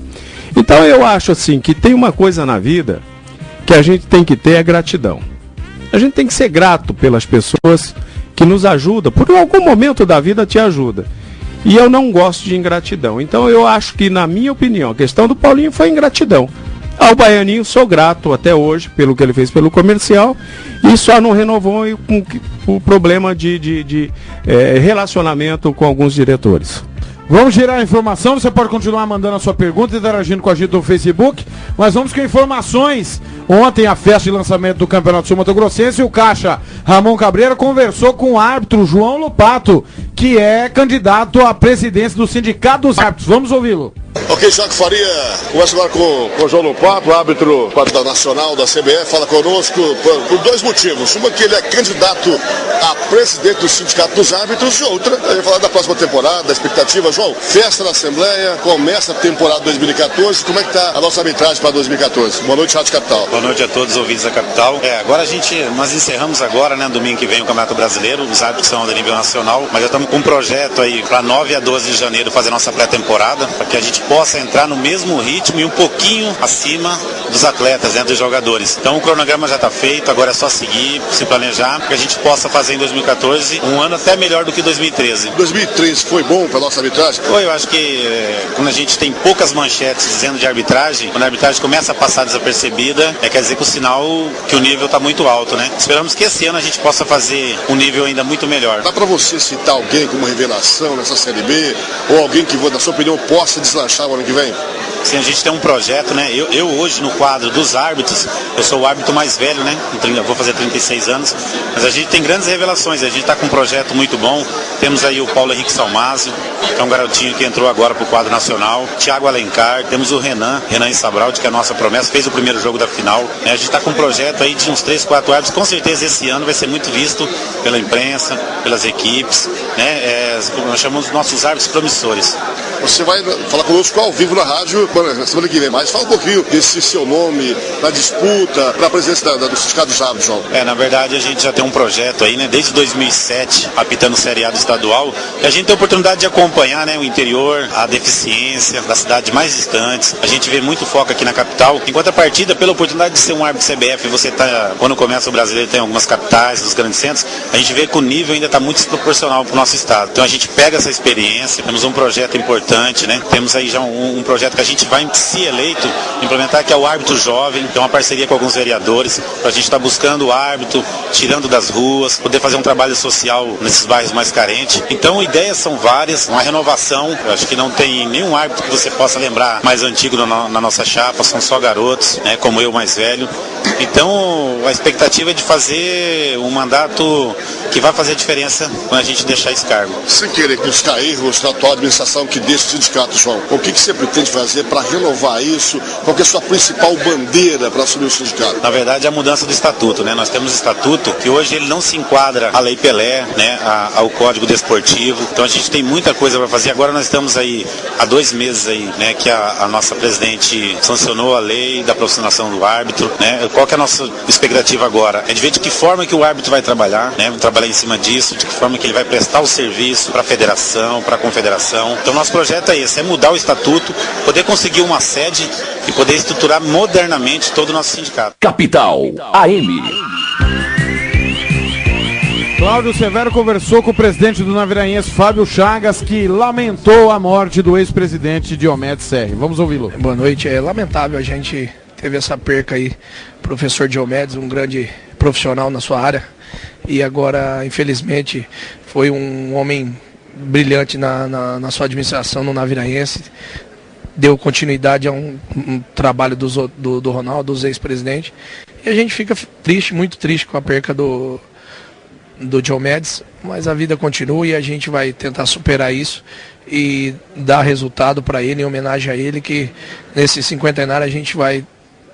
Então eu acho assim que tem uma coisa na vida que a gente tem que ter, é gratidão. A gente tem que ser grato pelas pessoas que nos ajudam, por algum momento da vida te ajuda. E eu não gosto de ingratidão. Então eu acho que, na minha opinião, a questão do Paulinho foi ingratidão. Ao Baianinho sou grato até hoje pelo que ele fez pelo comercial e só não renovou com o problema de relacionamento com alguns diretores. Vamos girar a informação, você pode continuar mandando a sua pergunta e interagindo com a gente no Facebook, mas vamos com informações. Ontem, a festa de lançamento do Campeonato Sul Mato Grossense, o Caixa Ramon Cabreira conversou com o árbitro João Lopato, que é candidato à presidência do Sindicato dos Árbitros. Vamos ouvi-lo. Ok, Tiago Faria, conversa agora com o João Lopato, árbitro da Nacional da CBF, fala conosco por dois motivos. Uma, que ele é candidato a presidente do Sindicato dos Árbitros, e outra, ele vai falar da próxima temporada, da expectativa. João, festa na Assembleia, começa a temporada 2014, como é que está a nossa arbitragem para 2014? Boa noite, Rádio Capital. Boa noite a todos os ouvintes da Capital. Agora nós encerramos agora, domingo que vem o Campeonato Brasileiro, os árbitros são de nível nacional, mas já estamos com um projeto aí para 9 a 12 de janeiro fazer nossa pré-temporada, para que a gente possa entrar no mesmo ritmo e um pouquinho acima dos atletas, dos jogadores. Então o cronograma já está feito, agora é só seguir, se planejar, para que a gente possa fazer em 2014 um ano até melhor do que 2013. 2013 foi bom para nossa arbitragem? Foi, eu acho que quando a gente tem poucas manchetes dizendo de arbitragem, quando a arbitragem começa a passar desapercebida, quer dizer que o sinal que o nível está muito alto, né? Esperamos que esse ano a gente possa fazer um nível ainda muito melhor. Dá para você citar alguém como revelação nessa Série B, ou alguém que, na sua opinião, possa deslanchar o ano que vem? Sim, a gente tem um projeto, Eu hoje no quadro dos árbitros, eu sou o árbitro mais velho, Vou fazer 36 anos, mas a gente tem grandes revelações, a gente está com um projeto muito bom. Temos aí o Paulo Henrique Salmásio, que é um garotinho que entrou agora para o quadro nacional, Thiago Alencar, temos o Renan Insabraldi, que é a nossa promessa, fez o primeiro jogo da final. A gente está com um projeto aí de uns 3, 4 árbitros, com certeza esse ano vai ser muito visto pela imprensa, pelas equipes, nós chamamos os nossos árbitros promissores. Você vai falar conosco ao vivo na rádio na semana que vem, mas fala um pouquinho desse seu nome, da disputa para a presidência do Sindicato dos Árbitros, João. Na verdade a gente já tem um projeto aí, desde 2007, apitando Série A do estadual, e a gente tem a oportunidade de acompanhar, o interior, a deficiência das cidades mais distantes. A gente vê muito foco aqui na capital, enquanto a partida, pela oportunidade de ser um árbitro CBF, você quando começa o brasileiro tem algumas capitais, nos grandes centros, a gente vê que o nível ainda está muito desproporcional para o nosso estado. Então a gente pega essa experiência, temos um projeto importante, Temos aí já um projeto que a gente vai, se eleito, implementar, que é o árbitro jovem, que é uma parceria com alguns vereadores, para a gente estar buscando o árbitro, tirando das ruas, poder fazer um trabalho social nesses bairros mais carentes. Então ideias são várias, uma renovação, eu acho que não tem nenhum árbitro que você possa lembrar mais antigo na nossa chapa, são só garotos, como eu mais velho. Então a expectativa é de fazer um mandato que vai fazer a diferença quando a gente deixar esse cargo. Sem querer buscar erros na atual administração que deixa o sindicato, João, o que você pretende fazer para renovar isso? Qual que é a sua principal bandeira para assumir o sindicato? Na verdade, a mudança do estatuto, Nós temos um estatuto que hoje ele não se enquadra à Lei Pelé, ao Código Desportivo. Então a gente tem muita coisa para fazer. Agora nós estamos aí há 2 meses aí, que a nossa presidente sancionou a lei da profissionalização do árbitro, Qual que é a nossa expectativa agora? É de ver de que forma que o árbitro vai trabalhar, trabalhar em cima disso, de que forma que ele vai prestar o serviço para a federação, para a confederação. Então nosso projeto é esse, é mudar o estatuto, poder conseguir uma sede e poder estruturar modernamente todo o nosso sindicato. Capital AM. Cláudio Severo conversou com o presidente do Naviraense, Fábio Chagas, que lamentou a morte do ex-presidente Diomedes Serri. Vamos ouvi-lo. Boa noite, é lamentável, a gente teve essa perca aí, professor Diomedes, um grande profissional na sua área, e agora, infelizmente, foi um homem brilhante na sua administração no Naviraense. deu continuidade a um trabalho do Ronaldo, dos ex-presidentes. E a gente fica triste, muito triste com a perca do Diomedes, mas a vida continua e a gente vai tentar superar isso e dar resultado para ele, em homenagem a ele, que nesse cinquentenário a gente vai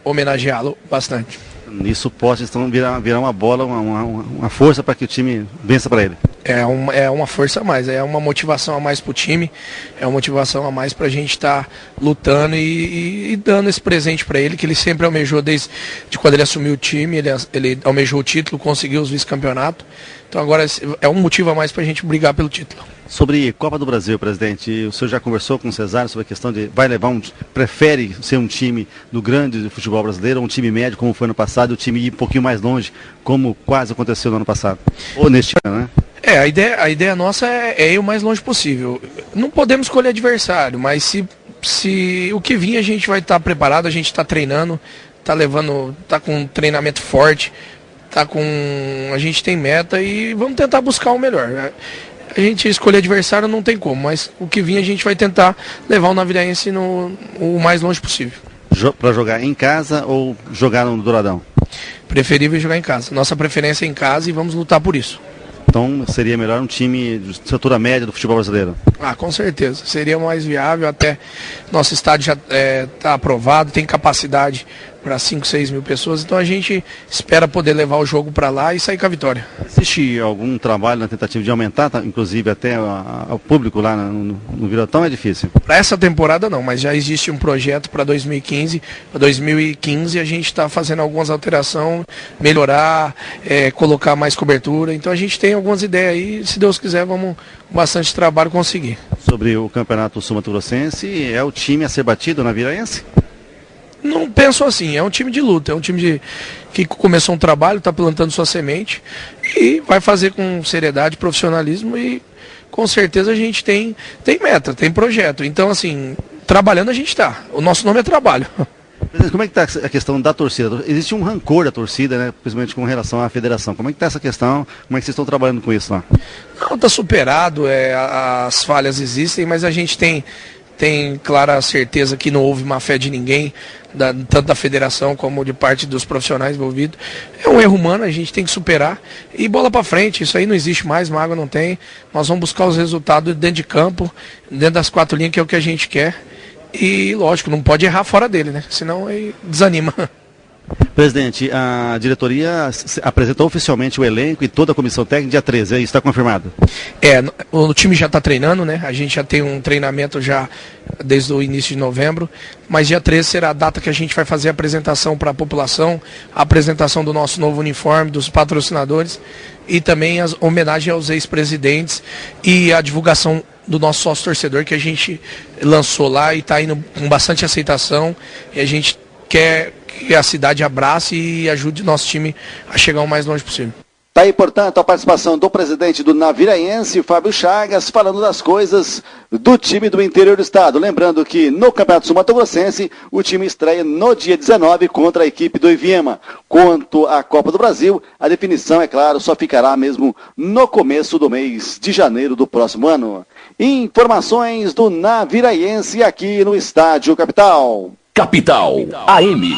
homenageá-lo bastante. Nisso pode então virar uma bola, uma força para que o time vença para ele. É uma força a mais, é uma motivação a mais para o time, é uma motivação a mais para a gente estar lutando e dando esse presente para ele, que ele sempre almejou desde quando ele assumiu o time, ele almejou o título, conseguiu os vice-campeonatos. Então agora é um motivo a mais para a gente brigar pelo título. Sobre Copa do Brasil, presidente, o senhor já conversou com o Cesário sobre a questão de prefere ser um time do grande futebol brasileiro ou um time médio, como foi no passado, e o time ir um pouquinho mais longe, como quase aconteceu no ano passado? Ou neste ano, né? A ideia nossa é ir o mais longe possível. Não podemos escolher adversário, mas se o que vir a gente vai estar preparado, a gente está treinando, está com um treinamento forte, a gente tem meta e vamos tentar buscar o melhor. A gente escolher adversário não tem como, mas o que vir a gente vai tentar levar o Naviraense o mais longe possível. Para jogar em casa ou jogar no Douradão? Preferível jogar em casa. Nossa preferência é em casa e vamos lutar por isso. Então seria melhor um time de estrutura média do futebol brasileiro? Com certeza. Seria mais viável, até nosso estádio já está aprovado, tem capacidade para 5, 6 mil pessoas, então a gente espera poder levar o jogo para lá e sair com a vitória. Existe algum trabalho na tentativa de aumentar, inclusive até o público lá no Viratão? É difícil? Para essa temporada não, mas já existe um projeto para 2015. Para 2015 a gente está fazendo algumas alterações, melhorar, colocar mais cobertura, então a gente tem algumas ideias aí, se Deus quiser vamos com bastante trabalho conseguir. Sobre o Campeonato Sul-Mato-Grossense, é o time a ser batido na Naviraense? Não penso assim, é um time de luta, é um time que começou um trabalho, está plantando sua semente e vai fazer com seriedade, profissionalismo e com certeza a gente tem meta, tem projeto. Então assim, trabalhando a gente está, o nosso nome é trabalho. Presidente, como é que está a questão da torcida? Existe um rancor da torcida, né, principalmente com relação à federação. Como é que está essa questão? Como é que vocês estão trabalhando com isso lá? Não, está superado, as falhas existem, mas a gente tem clara certeza que não houve má fé de ninguém, tanto da federação como de parte dos profissionais envolvidos. É um erro humano, a gente tem que superar e bola para frente, isso aí não existe mais, mágoa não tem. Nós vamos buscar os resultados dentro de campo, dentro das 4 linhas, que é o que a gente quer. E lógico, não pode errar fora dele, né? Senão aí desanima. Presidente, a diretoria apresentou oficialmente o elenco e toda a comissão técnica dia 13, isso está confirmado? O time já está treinando, né? A gente já tem um treinamento já desde o início de novembro, mas dia 13 será a data que a gente vai fazer a apresentação para a população, a apresentação do nosso novo uniforme, dos patrocinadores e também a homenagem aos ex-presidentes e a divulgação do nosso sócio torcedor que a gente lançou lá e está indo com bastante aceitação e a gente quer que a cidade abrace e ajude o nosso time a chegar o mais longe possível. Está aí, portanto, a participação do presidente do Naviraense, Fábio Chagas, falando das coisas do time do interior do estado. Lembrando que no Campeonato Sul-Mato-Grossense, o time estreia no dia 19 contra a equipe do Iviema. Quanto à Copa do Brasil, a definição, é claro, só ficará mesmo no começo do mês de janeiro do próximo ano. Informações do Naviraense aqui no Estádio Capital. Capital AM.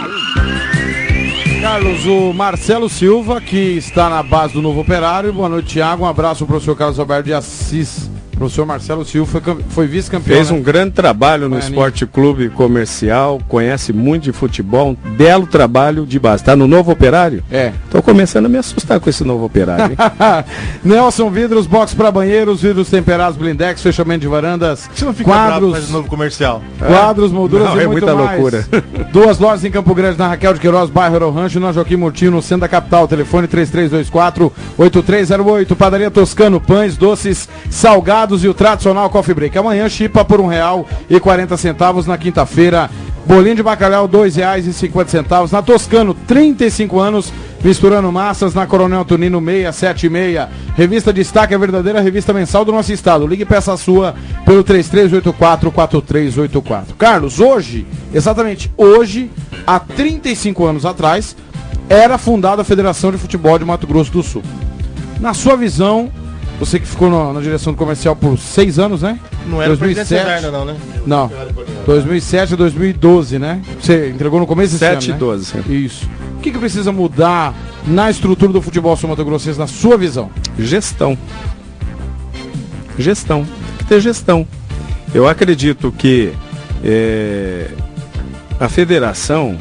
Carlos, o Marcelo Silva, que está na base do Novo Operário. Boa noite, Thiago. Um abraço ao professor Carlos Alberto de Assis. O professor Marcelo Silva foi vice-campeão. Fez um grande trabalho no Esporte Clube Comercial, conhece muito de futebol, um belo trabalho de base. Está no Novo Operário? Estou começando a me assustar com esse Novo Operário, hein? Nelson Vidros, box para banheiros, vidros temperados, blindex, fechamento de varandas, você não fica quadros, bravo, novo comercial. Quadros, molduras não, e muito muita mais. Loucura. 2 lojas em Campo Grande, na Raquel de Queiroz, bairro Aero Rancho, na Joaquim Murtinho, no centro da capital. Telefone 3324-8308. Padaria Toscano, pães, doces, salgados e o tradicional Coffee Break. Amanhã, chipa por R$1,40. Na quinta-feira, bolinho de bacalhau, R$2,50. Na Toscano, 35 anos, misturando massas. Na Coronel Tunino 676. Revista Destaque, a verdadeira revista mensal do nosso estado. Ligue e peça a sua pelo 3384-4384. Carlos, hoje, exatamente hoje, há 35 anos atrás, era fundada a Federação de Futebol de Mato Grosso do Sul. Na sua visão, Você que ficou na direção do comercial por 6 anos, né? Não era 2007 ainda não, né? Não. 2007 a 2012, né? Você entregou no começo desse 7 ano, e 12. né? Isso. O que precisa mudar na estrutura do futebol sul-mato-grossense, na sua visão? Gestão. Tem que ter gestão. Eu acredito que a federação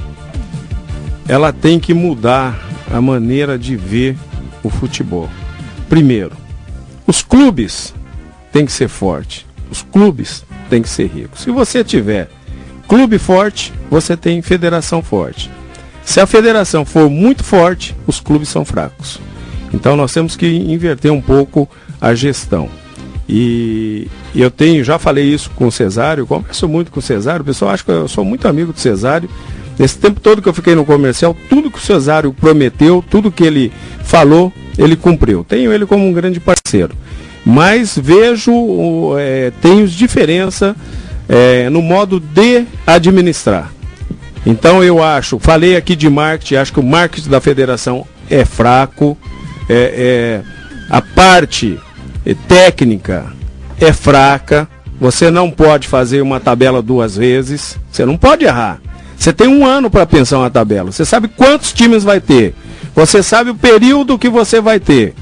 ela tem que mudar a maneira de ver o futebol. Primeiro, os clubes têm que ser fortes. Os clubes têm que ser ricos. Se você tiver clube forte, você tem federação forte. Se a federação for muito forte, os clubes são fracos. Então nós temos que inverter um pouco a gestão. E eu já falei isso com o Cesário, converso muito com o Cesário, o pessoal acha que eu sou muito amigo do Cesário. Nesse tempo todo que eu fiquei no comercial, tudo que o Cesário prometeu, tudo que ele falou, ele cumpriu. Tenho ele como um grande parceiro. Mas vejo, tenho diferença no modo de administrar. Então eu falei aqui de marketing, acho que o marketing da federação é fraco, a parte técnica é fraca, você não pode fazer uma tabela 2 vezes, você não pode errar. Você tem 1 ano para pensar uma tabela, você sabe quantos times vai ter, você sabe o período que você vai ter.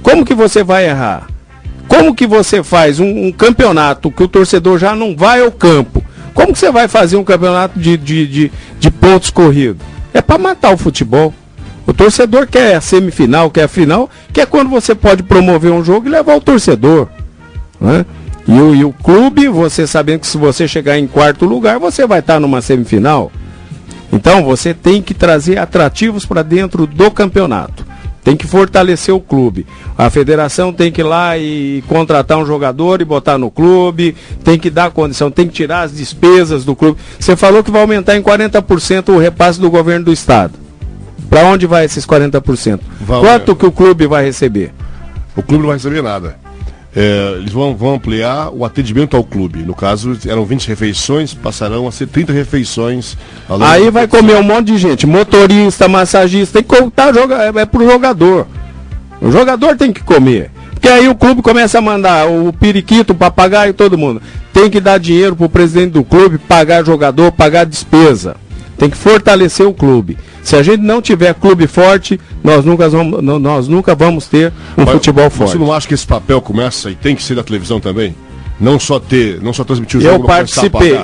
Como que você vai errar? Como que você faz um campeonato que o torcedor já não vai ao campo? Como que você vai fazer um campeonato de pontos corridos? É para matar o futebol. O torcedor quer a semifinal, quer a final, que é quando você pode promover um jogo e levar o torcedor, né? E o clube, você sabendo que se você chegar em 4º lugar, você vai estar numa semifinal. Então você tem que trazer atrativos para dentro do campeonato. Tem que fortalecer o clube. A federação tem que ir lá e contratar um jogador e botar no clube, tem que dar condição, tem que tirar as despesas do clube. Você falou que vai aumentar em 40% o repasse do governo do estado. Para onde vai esses 40%? Quanto que o clube vai receber? O clube não vai receber nada. Eles vão ampliar o atendimento ao clube. No caso, eram 20 refeições, passarão a ser 30 refeições. Aí vai comer um monte de gente, motorista, massagista, tem que contar, é pro jogador. O jogador tem que comer. Porque aí o clube começa a mandar o periquito, o papagaio, todo mundo. Tem que dar dinheiro pro presidente do clube, pagar jogador, pagar despesa. Tem que fortalecer o clube. Se a gente não tiver clube forte, nós nunca vamos ter futebol forte. Você não acha que esse papel começa e tem que ser da televisão também? Não só transmitir o jogo,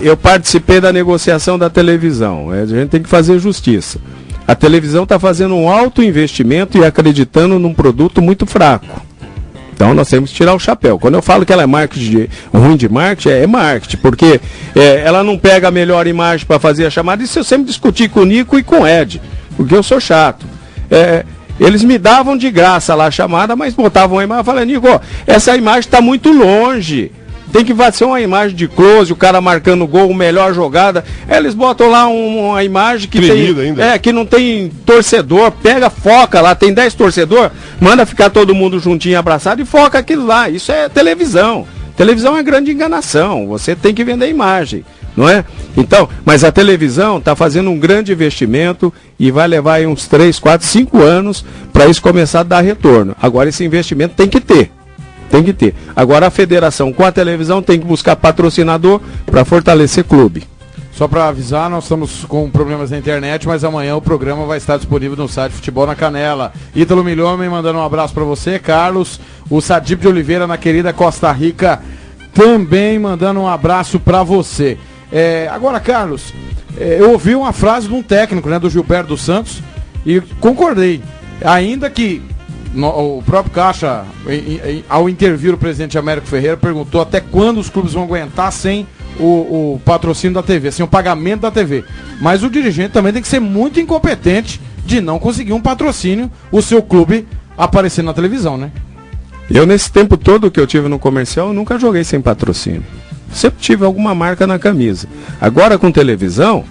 eu participei da negociação da televisão. A gente tem que fazer justiça. A televisão está fazendo um alto investimento e acreditando num produto muito fraco. Então nós temos que tirar o chapéu. Quando eu falo que ela é ruim de marketing, é marketing, porque ela não pega a melhor imagem para fazer a chamada. Isso eu sempre discuti com o Nico e com o Ed, porque eu sou chato. Eles me davam de graça lá a chamada, mas botavam a imagem e falavam, Nico, essa imagem está muito longe. Tem que ser uma imagem de close, o cara marcando gol, melhor jogada. Eles botam lá uma imagem que que não tem torcedor, foca lá, tem 10 torcedor, manda ficar todo mundo juntinho, abraçado e foca aquilo lá. Isso é televisão. Televisão é grande enganação, você tem que vender imagem, não é? Então, mas a televisão está fazendo um grande investimento e vai levar aí uns 3, 4, 5 anos para isso começar a dar retorno. Agora esse investimento tem que ter. Tem que ter. Agora a federação com a televisão tem que buscar patrocinador para fortalecer clube. Só para avisar, nós estamos com problemas na internet, mas amanhã o programa vai estar disponível no site Futebol na Canela. Ítalo Milhomem mandando um abraço para você, Carlos. O Sadip de Oliveira na querida Costa Rica também mandando um abraço para você. Agora, Carlos, eu ouvi uma frase de um técnico, né, do Gilberto dos Santos, e concordei. Ainda que o próprio Caixa, ao intervir o presidente Américo Ferreira, perguntou até quando os clubes vão aguentar sem o patrocínio da TV, sem o pagamento da TV. Mas o dirigente também tem que ser muito incompetente de não conseguir um patrocínio, o seu clube aparecer na televisão, né? Eu, nesse tempo todo que eu tive no comercial, eu nunca joguei sem patrocínio. Sempre tive alguma marca na camisa. Agora com televisão,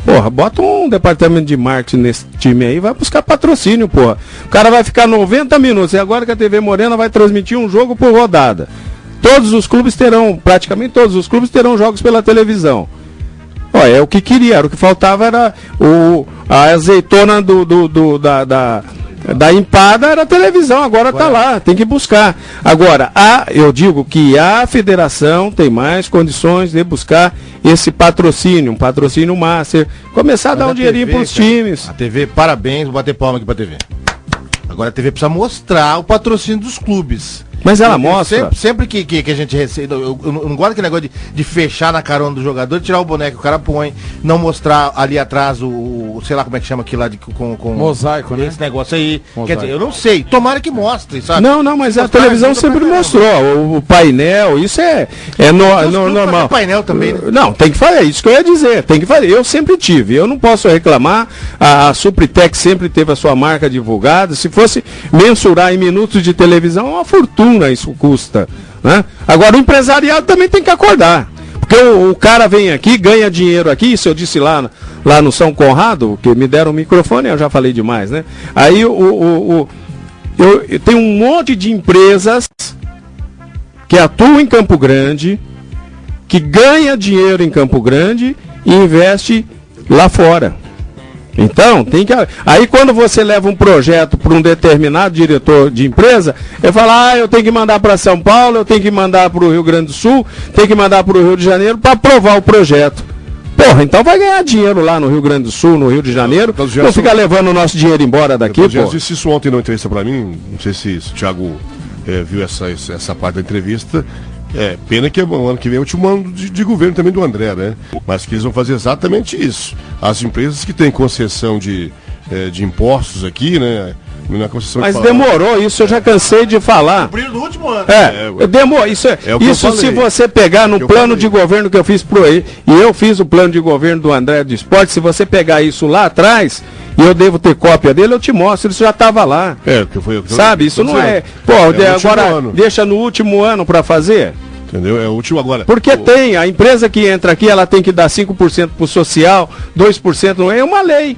porra, bota um departamento de marketing nesse time aí, vai buscar patrocínio, porra. O cara vai ficar 90 minutos, e agora que a TV Morena vai transmitir um jogo por rodada. Praticamente todos os clubes terão jogos pela televisão. É o que queria, o que faltava era a azeitona Da empada era televisão, agora está lá, tem que buscar. Agora, eu digo que a federação tem mais condições de buscar esse patrocínio, um patrocínio master, começar a dar um dinheirinho para os times. A TV, parabéns, vou bater palma aqui para a TV. Agora a TV precisa mostrar o patrocínio dos clubes. Mas ela mostra. Sempre que a gente recebe. Eu não gosto daquele negócio de fechar na carona do jogador, tirar o boneco, o cara põe, não mostrar ali atrás o sei lá como é que chama aquilo lá com mosaico, né? Esse negócio aí. Mosaico. Quer dizer, eu não sei. Tomara que mostre, sabe? Não, mas a televisão sempre mostrou. O painel, isso é normal. Painel também, né? Não, tem que fazer, isso que eu ia dizer. Tem que fazer. Eu sempre tive, eu não posso reclamar. A Supritec sempre teve a sua marca divulgada. Se fosse mensurar em minutos de televisão, é uma fortuna isso custa, né? Agora o empresariado também tem que acordar, porque o cara vem aqui, ganha dinheiro aqui, isso eu disse lá no São Conrado, que me deram o microfone, eu já falei demais, né? Aí eu tenho um monte de empresas que atuam em Campo Grande, que ganha dinheiro em Campo Grande e investe lá fora. Então, tem que. Aí quando você leva um projeto para um determinado diretor de empresa, ele fala, eu tenho que mandar para São Paulo, eu tenho que mandar para o Rio Grande do Sul, tenho que mandar para o Rio de Janeiro para aprovar o projeto. Porra, então vai ganhar dinheiro lá no Rio Grande do Sul, no Rio de Janeiro, não fica levando o nosso dinheiro embora daqui, pô. Eu disse isso ontem numa entrevista para mim, não sei se o Thiago viu essa parte da entrevista. Pena que o ano que vem é o último ano de governo também do André, né? Mas que eles vão fazer exatamente isso. As empresas que têm concessão de impostos aqui, né? Na concessão mas demorou, isso eu já cansei de falar. Cumpriram no último ano. Demorou. Isso se você pegar no plano de governo que eu fiz pro aí, e eu fiz o plano de governo do André do Esporte, se você pegar isso lá atrás, e eu devo ter cópia dele, eu te mostro, isso já estava lá. Sabe, isso não é. Pô, agora deixa no último ano para fazer. Entendeu? É o último agora. Porque a empresa que entra aqui, ela tem que dar 5% pro social, 2% não é uma lei.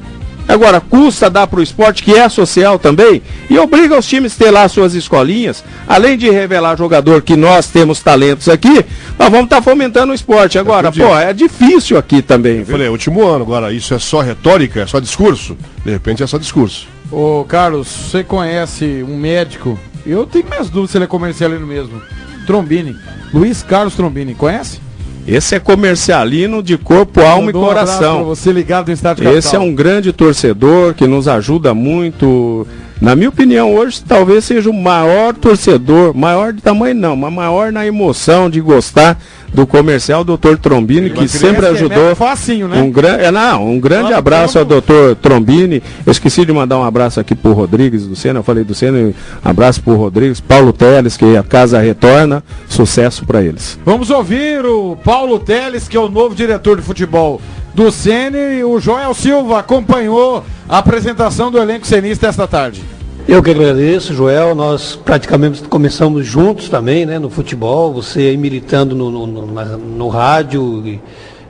Agora, custa dar para o esporte, que é social também, e obriga os times a ter lá suas escolinhas, além de revelar jogador que nós temos talentos aqui, nós vamos estar fomentando o esporte. Agora, é difícil aqui também. Eu falei, último ano, agora isso é só retórica, é só discurso? De repente é só discurso. Ô Carlos, você conhece um médico, eu tenho minhas dúvidas se ele é comercialino mesmo, Trombini, Luiz Carlos Trombini, conhece? Esse é comercialino de corpo, alma e coração. Você ligado no Estádio Capital. Esse é um grande torcedor que nos ajuda muito. Na minha opinião, hoje talvez seja o maior torcedor, maior de tamanho não, mas maior na emoção de gostar do comercial Dr. Trombini, que sempre ajudou. Facinho, né? Um grande abraço ao Dr. Trombini. Eu esqueci de mandar um abraço aqui pro Rodrigues do Sena, eu falei do Sena, um abraço pro Rodrigues, Paulo Teles, que a casa retorna, sucesso para eles. Vamos ouvir o Paulo Teles, que é o novo diretor de futebol do Sena, e o Joel Silva acompanhou a apresentação do elenco cenista esta tarde. Eu que agradeço, Joel, nós praticamente começamos juntos também, né, no futebol, você aí militando no rádio,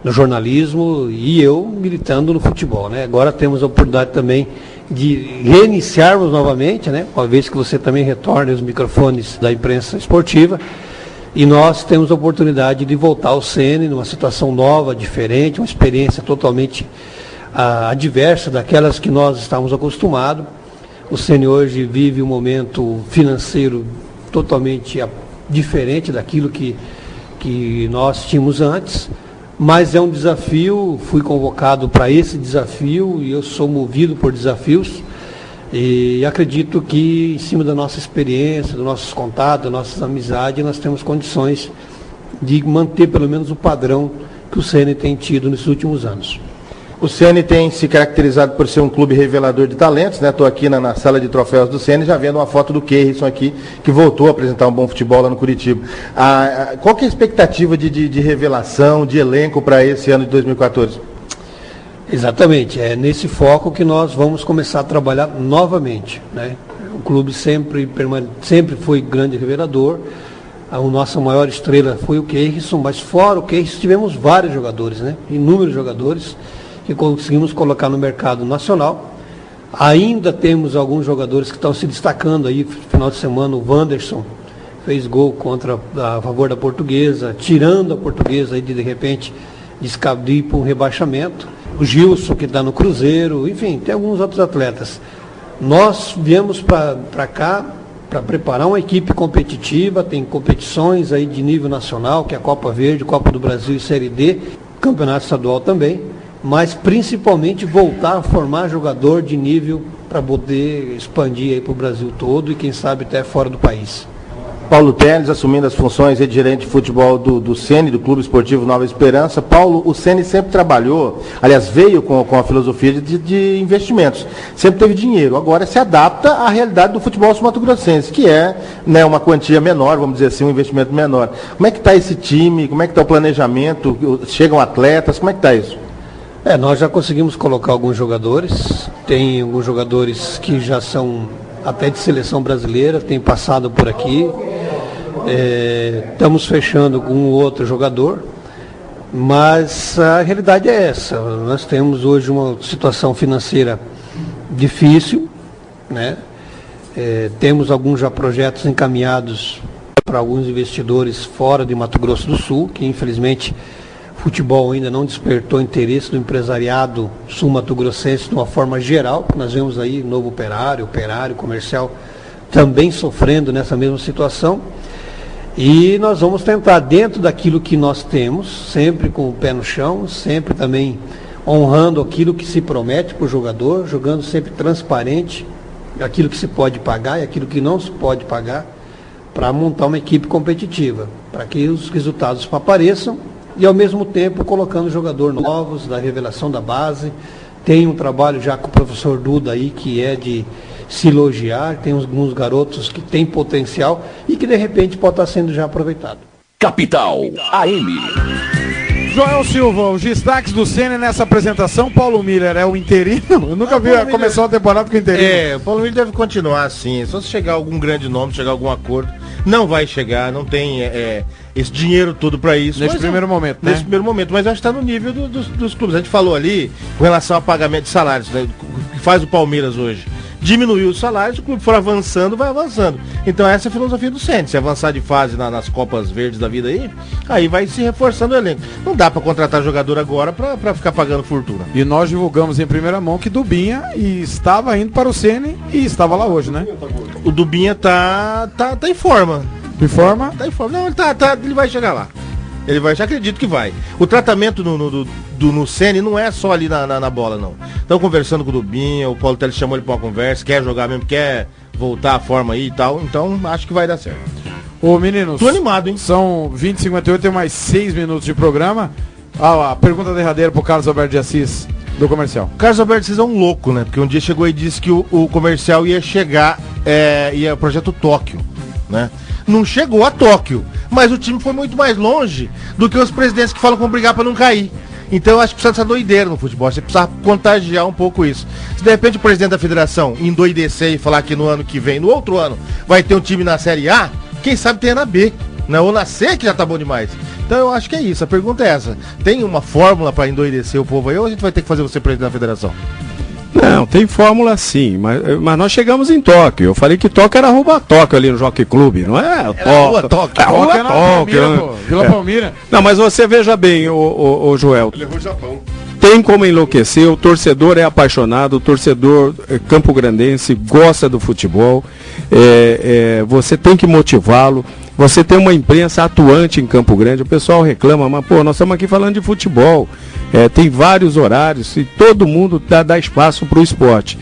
no jornalismo, e eu militando no futebol, né. Agora temos a oportunidade também de reiniciarmos novamente, né, uma vez que você também retorne os microfones da imprensa esportiva, e nós temos a oportunidade de voltar ao Sena numa situação nova, diferente, uma experiência totalmente adversa daquelas que nós estávamos acostumados. O Sena hoje vive um momento financeiro totalmente diferente daquilo que nós tínhamos antes, mas é um desafio, fui convocado para esse desafio e eu sou movido por desafios e acredito que em cima da nossa experiência, dos nossos contatos, das nossas amizades, nós temos condições de manter pelo menos o padrão que o Sena tem tido nesses últimos anos. O Sena tem se caracterizado por ser um clube revelador de talentos, né? Estou aqui na sala de troféus do Sena, já vendo uma foto do Keirson aqui, que voltou a apresentar um bom futebol lá no Curitiba. Qual que é a expectativa de revelação, de elenco para esse ano de 2014? Exatamente, é nesse foco que nós vamos começar a trabalhar novamente, né? O clube sempre foi grande revelador, a nossa maior estrela foi o Keirson, mas fora o Keirson tivemos vários jogadores, né? Inúmeros jogadores que conseguimos colocar no mercado nacional. Ainda temos alguns jogadores que estão se destacando aí. No final de semana o Wanderson fez gol a favor da Portuguesa, tirando a Portuguesa aí de repente descabrir para um rebaixamento. O Gilson, que está no Cruzeiro, enfim, tem alguns outros atletas. Nós viemos para cá para preparar uma equipe competitiva, tem competições aí de nível nacional, que é a Copa Verde, Copa do Brasil e Série D, Campeonato Estadual também, mas principalmente voltar a formar jogador de nível para poder expandir aí para o Brasil todo e quem sabe até fora do país. Paulo Teles assumindo as funções de gerente de futebol do Ceni, do Clube Esportivo Nova Esperança. Paulo, o Ceni sempre trabalhou, aliás, veio com a filosofia de investimentos. Sempre teve dinheiro. Agora se adapta à realidade do futebol sul-mato-grossense, que é, né, uma quantia menor, vamos dizer assim, um investimento menor. Como é que está esse time? Como é que está o planejamento? Chegam atletas? Como é que está isso? Nós já conseguimos colocar alguns jogadores. Tem alguns jogadores que já são até de seleção brasileira, tem passado por aqui. Estamos fechando com um outro jogador, mas a realidade é essa. Nós temos hoje uma situação financeira difícil, né? Temos alguns já projetos encaminhados para alguns investidores fora de Mato Grosso do Sul, que infelizmente o futebol ainda não despertou interesse do empresariado sul-mato-grossense de uma forma geral. Nós vemos aí novo operário, comercial também sofrendo nessa mesma situação. E nós vamos tentar, dentro daquilo que nós temos, sempre com o pé no chão, sempre também honrando aquilo que se promete para o jogador, jogando sempre transparente, aquilo que se pode pagar e aquilo que não se pode pagar, para montar uma equipe competitiva, para que os resultados apareçam e ao mesmo tempo colocando jogadores novos, da revelação da base. Tem um trabalho já com o professor Duda aí, que é de se elogiar, tem alguns garotos que têm potencial e que de repente pode estar sendo já aproveitado. Capital AM. Joel Silva, os destaques do Ceni nessa apresentação. Paulo Miller é o interino? Eu nunca vi, começou a temporada com o interino. O Paulo Miller deve continuar assim, só se chegar algum grande nome, chegar algum acordo. Não vai chegar, não tem esse dinheiro todo para isso. Nesse primeiro momento, né? Nesse primeiro momento, mas acho que está no nível dos clubes. A gente falou ali com relação ao pagamento de salários, né, que faz o Palmeiras hoje. Diminuiu os salários, o clube for avançando, vai avançando. Então essa é a filosofia do Ceni. Se avançar de fase nas Copas Verdes da vida aí vai se reforçando o elenco. Não dá para contratar jogador agora para ficar pagando fortuna. E nós divulgamos em primeira mão que Dubinha estava indo para o Ceni e estava lá hoje, né? O Dubinha tá em forma. Em forma? Tá em forma. Não, ele vai chegar lá. Ele vai, já acredito que vai. O tratamento no Ceni não é só ali na bola, não. Estão conversando com o Dubinha, o Paulo Teles chamou ele para uma conversa, quer jogar mesmo, quer voltar à forma aí e tal. Então, acho que vai dar certo. Ô, meninos. Tô animado, hein? São 20h58, tem mais 6 minutos de programa. A pergunta derradeira pro Carlos Alberto de Assis, do comercial. Carlos Alberto de Assis é um louco, né? Porque um dia chegou e disse que o comercial ia chegar, ia o projeto Tóquio, né? Não chegou a Tóquio, mas o time foi muito mais longe do que os presidentes que falam que vão brigar para não cair. Então eu acho que precisa dessa doideira no futebol, você precisa contagiar um pouco isso. Se de repente o presidente da federação endoidecer e falar que no ano que vem, no outro ano, vai ter um time na Série A, quem sabe tenha na B, né? Ou na C, que já tá bom demais. Então eu acho que é isso, a pergunta é essa. Tem uma fórmula para endoidecer o povo aí ou a gente vai ter que fazer você presidente da federação? Não, tem fórmula sim, mas nós chegamos em Tóquio. Eu falei que Tóquio era Rua Tóquio ali no Jockey Club, não é? Rua Tóquio. Rua Tóquio. Vila Palmira. Não, mas você veja bem, o Joel. Ele errou o Japão. Tem como enlouquecer, o torcedor é apaixonado, o torcedor campograndense gosta do futebol, você tem que motivá-lo. Você tem uma imprensa atuante em Campo Grande, o pessoal reclama, mas pô, nós estamos aqui falando de futebol, tem vários horários e todo mundo dá espaço para o esporte.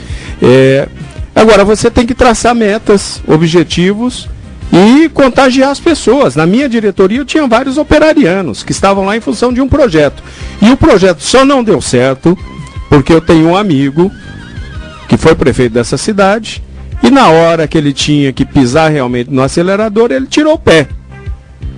Agora, você tem que traçar metas, objetivos e contagiar as pessoas. Na minha diretoria eu tinha vários operarianos que estavam lá em função de um projeto. E o projeto só não deu certo porque eu tenho um amigo que foi prefeito dessa cidade, e na hora que ele tinha que pisar realmente no acelerador, ele tirou o pé.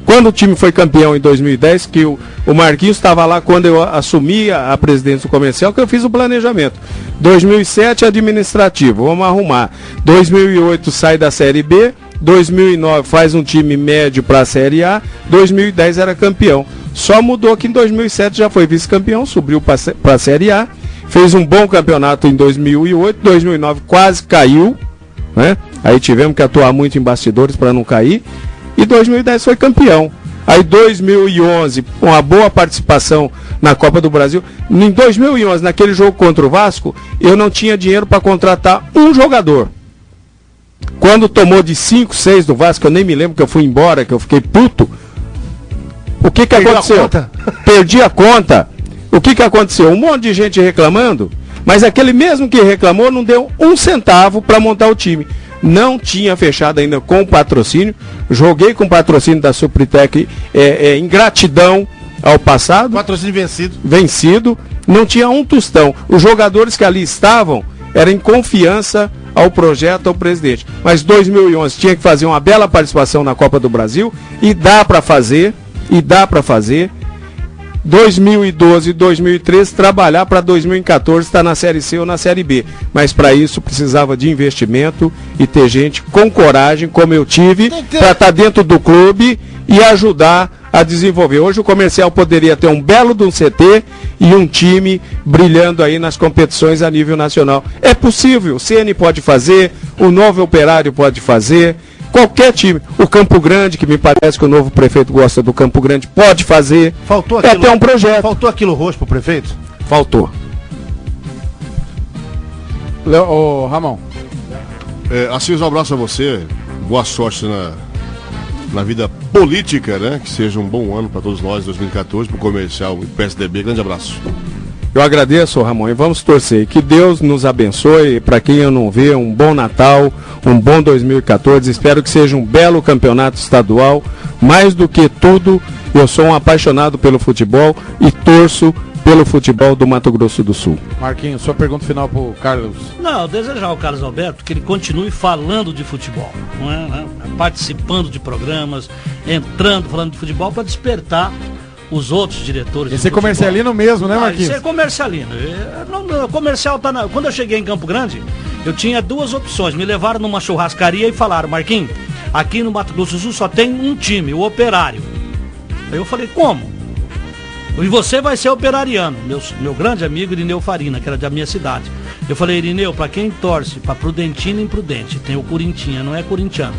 Quando o time foi campeão em 2010, que o Marquinhos estava lá quando eu assumi a presidência do comercial, que eu fiz o planejamento. 2007 administrativo, vamos arrumar. 2008 sai da Série B, 2009 faz um time médio para a Série A, 2010 era campeão. Só mudou que em 2007 já foi vice-campeão, subiu para a Série A, fez um bom campeonato em 2008, 2009 quase caiu, né? Aí tivemos que atuar muito em bastidores para não cair. E 2010 foi campeão. Aí 2011, com a boa participação na Copa do Brasil. Em 2011, naquele jogo contra o Vasco, eu não tinha dinheiro para contratar um jogador. Quando tomou de 5, 6 do Vasco, eu nem me lembro que eu fui embora, que eu fiquei puto. O que aconteceu? Perdi a conta. O que aconteceu? Um monte de gente reclamando, mas aquele mesmo que reclamou não deu um centavo para montar o time. Não tinha fechado ainda com o patrocínio. Joguei com o patrocínio da Supritec em gratidão ao passado. Patrocínio vencido. Vencido. Não tinha um tostão. Os jogadores que ali estavam eram em confiança ao projeto, ao presidente. Mas 2011 tinha que fazer uma bela participação na Copa do Brasil e dá para fazer. 2012 e 2013 trabalhar para 2014 estar na Série C ou na Série B. Mas para isso precisava de investimento e ter gente com coragem, como eu tive, para estar dentro do clube e ajudar a desenvolver. Hoje o Comercial poderia ter um belo de um CT e um time brilhando aí nas competições a nível nacional. É possível, o CN pode fazer, o Novo Operário pode fazer, qualquer time. O Campo Grande, que me parece que o novo prefeito gosta do Campo Grande, pode fazer. Faltou aquilo, até um projeto. Faltou aquilo roxo pro prefeito? Faltou. Ramon. Assis, um abraço a você. Boa sorte na vida política, né? Que seja um bom ano para todos nós, 2014, pro Comercial e PSDB. Grande abraço. Eu agradeço, Ramon, e vamos torcer. Que Deus nos abençoe. Para quem eu não vê, um bom Natal, um bom 2014. Espero que seja um belo campeonato estadual. Mais do que tudo, eu sou um apaixonado pelo futebol e torço pelo futebol do Mato Grosso do Sul. Marquinhos, sua pergunta final para o Carlos. Não, eu desejar ao Carlos Alberto que ele continue falando de futebol, não é? Participando de programas, entrando, falando de futebol, para despertar os outros diretores. Esse é comercialino mesmo, né, Marquinhos? Esse é comercialino. Comercial tá na... Quando eu cheguei em Campo Grande, eu tinha duas opções. Me levaram numa churrascaria e falaram: Marquinhos, aqui no Mato Grosso do Sul só tem um time, o Operário. Aí eu falei: como? E você vai ser operariano. Meu grande amigo Irineu Farina, que era da minha cidade. Eu falei: Irineu, pra quem torce pra Prudentino e Imprudente, tem o Corintinha, não é corintiano.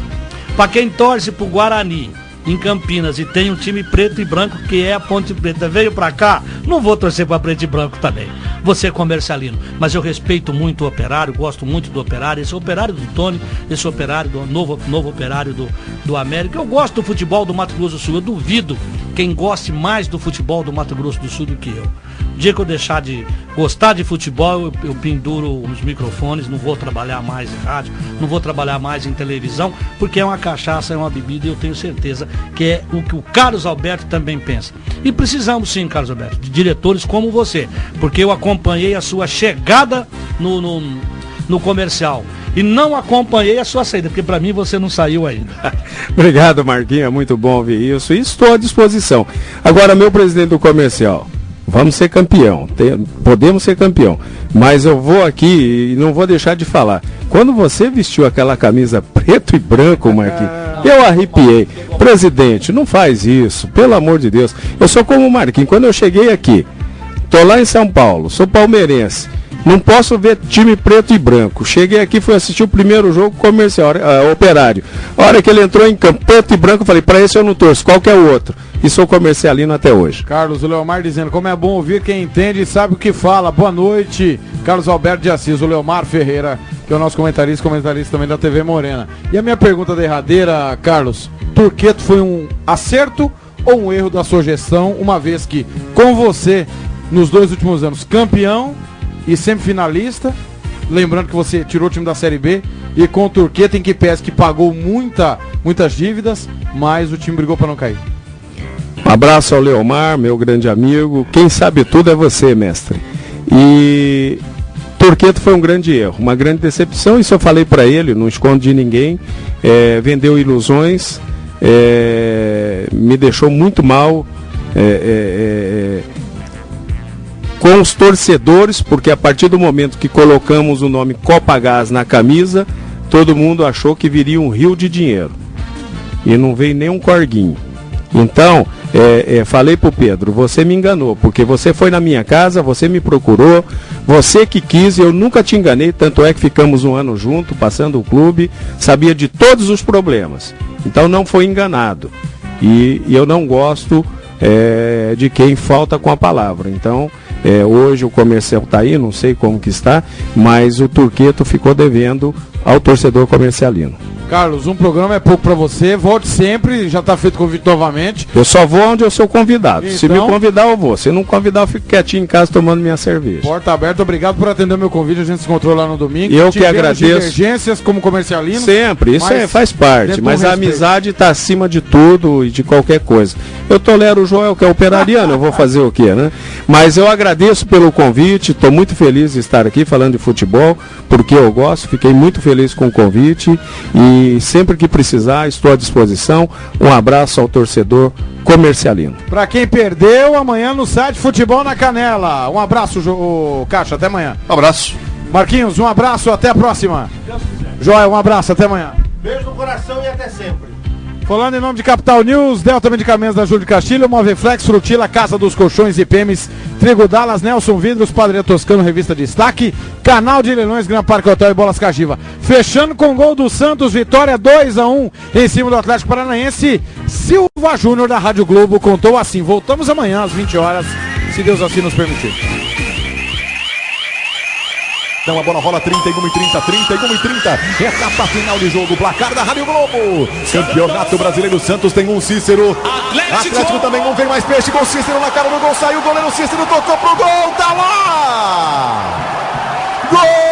Pra quem torce pro Guarani, em Campinas, e tem um time preto e branco, que é a Ponte Preta, veio pra cá, não vou torcer pra preto e branco também. Você é comercialino, mas eu respeito muito o Operário, gosto muito do Operário, esse Operário do Tony, esse Operário do novo Operário do América. Eu gosto do futebol do Mato Grosso do Sul, eu duvido quem goste mais do futebol do Mato Grosso do Sul do que eu. O dia que eu deixar de gostar de futebol, eu penduro os microfones, não vou trabalhar mais em rádio, não vou trabalhar mais em televisão, porque é uma cachaça, é uma bebida, e eu tenho certeza que é o que o Carlos Alberto também pensa. E precisamos sim, Carlos Alberto, de diretores como você, porque eu acompanhei a sua chegada no comercial e não acompanhei a sua saída, porque para mim você não saiu ainda. Obrigado, Marquinhos, é muito bom ouvir isso e estou à disposição. Agora, meu presidente do comercial, vamos ser campeão, podemos ser campeão, mas eu vou aqui e não vou deixar de falar. Quando você vestiu aquela camisa preto e branco, Marquinhos, eu arrepiei. Presidente, não faz isso, pelo amor de Deus. Eu sou como o Marquinhos, quando eu cheguei aqui, tô lá em São Paulo, sou palmeirense, não posso ver time preto e branco. Cheguei aqui, fui assistir o primeiro jogo comercial, Operário. A hora que ele entrou em campo preto e branco, eu falei: para esse eu não torço, qual que é o outro? E sou comercialino até hoje. Carlos, o Leomar dizendo: como é bom ouvir quem entende e sabe o que fala. Boa noite, Carlos Alberto de Assis. O Leomar Ferreira, que é o nosso comentarista também da TV Morena. E a minha pergunta derradeira, Carlos: Turqueto foi um acerto ou um erro da sua gestão, uma vez que, com você, nos 2 últimos anos, campeão e semifinalista, lembrando que você tirou o time da Série B, e com o Turqueto, em que pese que pagou muitas dívidas, mas o time brigou para não cair. Um abraço ao Leomar, meu grande amigo. Quem sabe tudo é você, mestre. E Turqueto foi um grande erro, uma grande decepção. Isso eu falei para ele, não escondo de ninguém. Vendeu ilusões, me deixou muito mal com os torcedores, porque a partir do momento que colocamos o nome Copagás na camisa, todo mundo achou que viria um rio de dinheiro. E não veio nem um corguinho. Então, falei pro Pedro: você me enganou, porque você foi na minha casa, você me procurou, você que quis, eu nunca te enganei, tanto é que ficamos um ano junto, passando o clube, sabia de todos os problemas, então não foi enganado. E eu não gosto de quem falta com a palavra. Então, hoje o comercial está aí, não sei como que está, mas o Turqueto ficou devendo ao torcedor comercialino. Carlos, um programa é pouco para você, volte sempre, já está feito convite novamente. Eu só vou onde eu sou convidado. Então, se me convidar, eu vou. Se não convidar, eu fico quietinho em casa tomando minha cerveja. Porta aberta, obrigado por atender o meu convite. A gente se encontrou lá no domingo. Eu que agradeço. Divergências como comercialino. Sempre, isso faz parte. Mas a amizade está acima de tudo e de qualquer coisa. Eu tolero o Joel, que é operariano, eu vou fazer o quê, né? Mas eu agradeço pelo convite, estou muito feliz de estar aqui falando de futebol, porque eu gosto, fiquei muito feliz com o convite e sempre que precisar estou à disposição. Um abraço ao torcedor comercialino. Para quem perdeu, amanhã no site Futebol na Canela. Um abraço, Caixa, até amanhã. Um abraço. Marquinhos, um abraço, até a próxima. Joel, um abraço, até amanhã. Beijo no coração e até sempre. Falando em nome de Capital News, Delta Medicamentos da Júlio de Castilho, Moveflex, Frutila, Casa dos Colchões e Pemes, Trigo Dallas, Nelson Vidros, Padre Toscano, Revista Destaque, Canal de Leilões, Gran Parque Hotel e Bolas Cagiva. Fechando com o gol do Santos, vitória 2-1 em cima do Atlético Paranaense. Silva Júnior da Rádio Globo contou assim. Voltamos amanhã às 20 horas, se Deus assim nos permitir. Então a bola rola 31:30, etapa final de jogo, placar da Rádio Globo. Campeonato Brasileiro, Santos tem um, Cícero. Atlético também um, vem mais peixe com Cícero na cara do gol, saiu o goleiro Cícero, tocou pro gol, tá lá! Gol!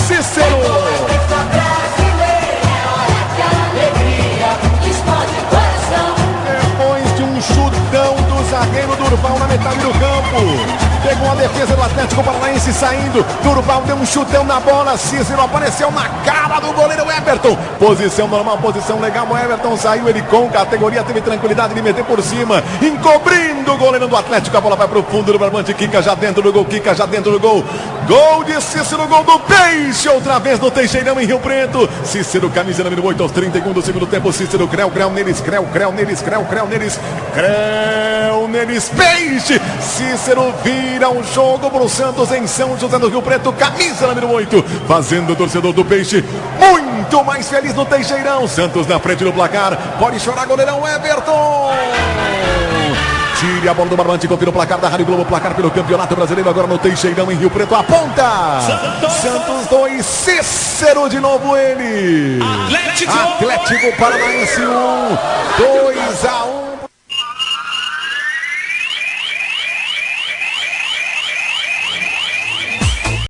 Cícero! Depois de um chutão do zagueiro Durval na metade do campo, pegou a defesa do Atlético Paranaense saindo, Durval deu um chutão na bola, Cícero apareceu na cara do goleiro Everton, posição normal, posição legal, o Everton saiu, ele com categoria, teve tranquilidade de meter por cima, encobrindo o goleiro do Atlético, a bola vai pro fundo do barbante, quica já dentro do gol, gol de Cícero, gol do Peixe, outra vez no Teixeirão em Rio Preto, Cícero, camisa número 8 aos 31 do segundo tempo, Cícero, creu neles, Peixe, Cícero vira um jogo pro Santos em São José do Rio Preto, camisa número 8, fazendo o torcedor do Peixe muito mais feliz no Teixeirão, Santos na frente do placar, pode chorar goleirão Everton. Tire a bola do barbante, confira o placar da Rádio Globo, placar pelo Campeonato Brasileiro, agora no Teixeirão em Rio Preto, aponta! Santos 2, Cícero de novo ele! Atlético Paranaense 1, 2-1.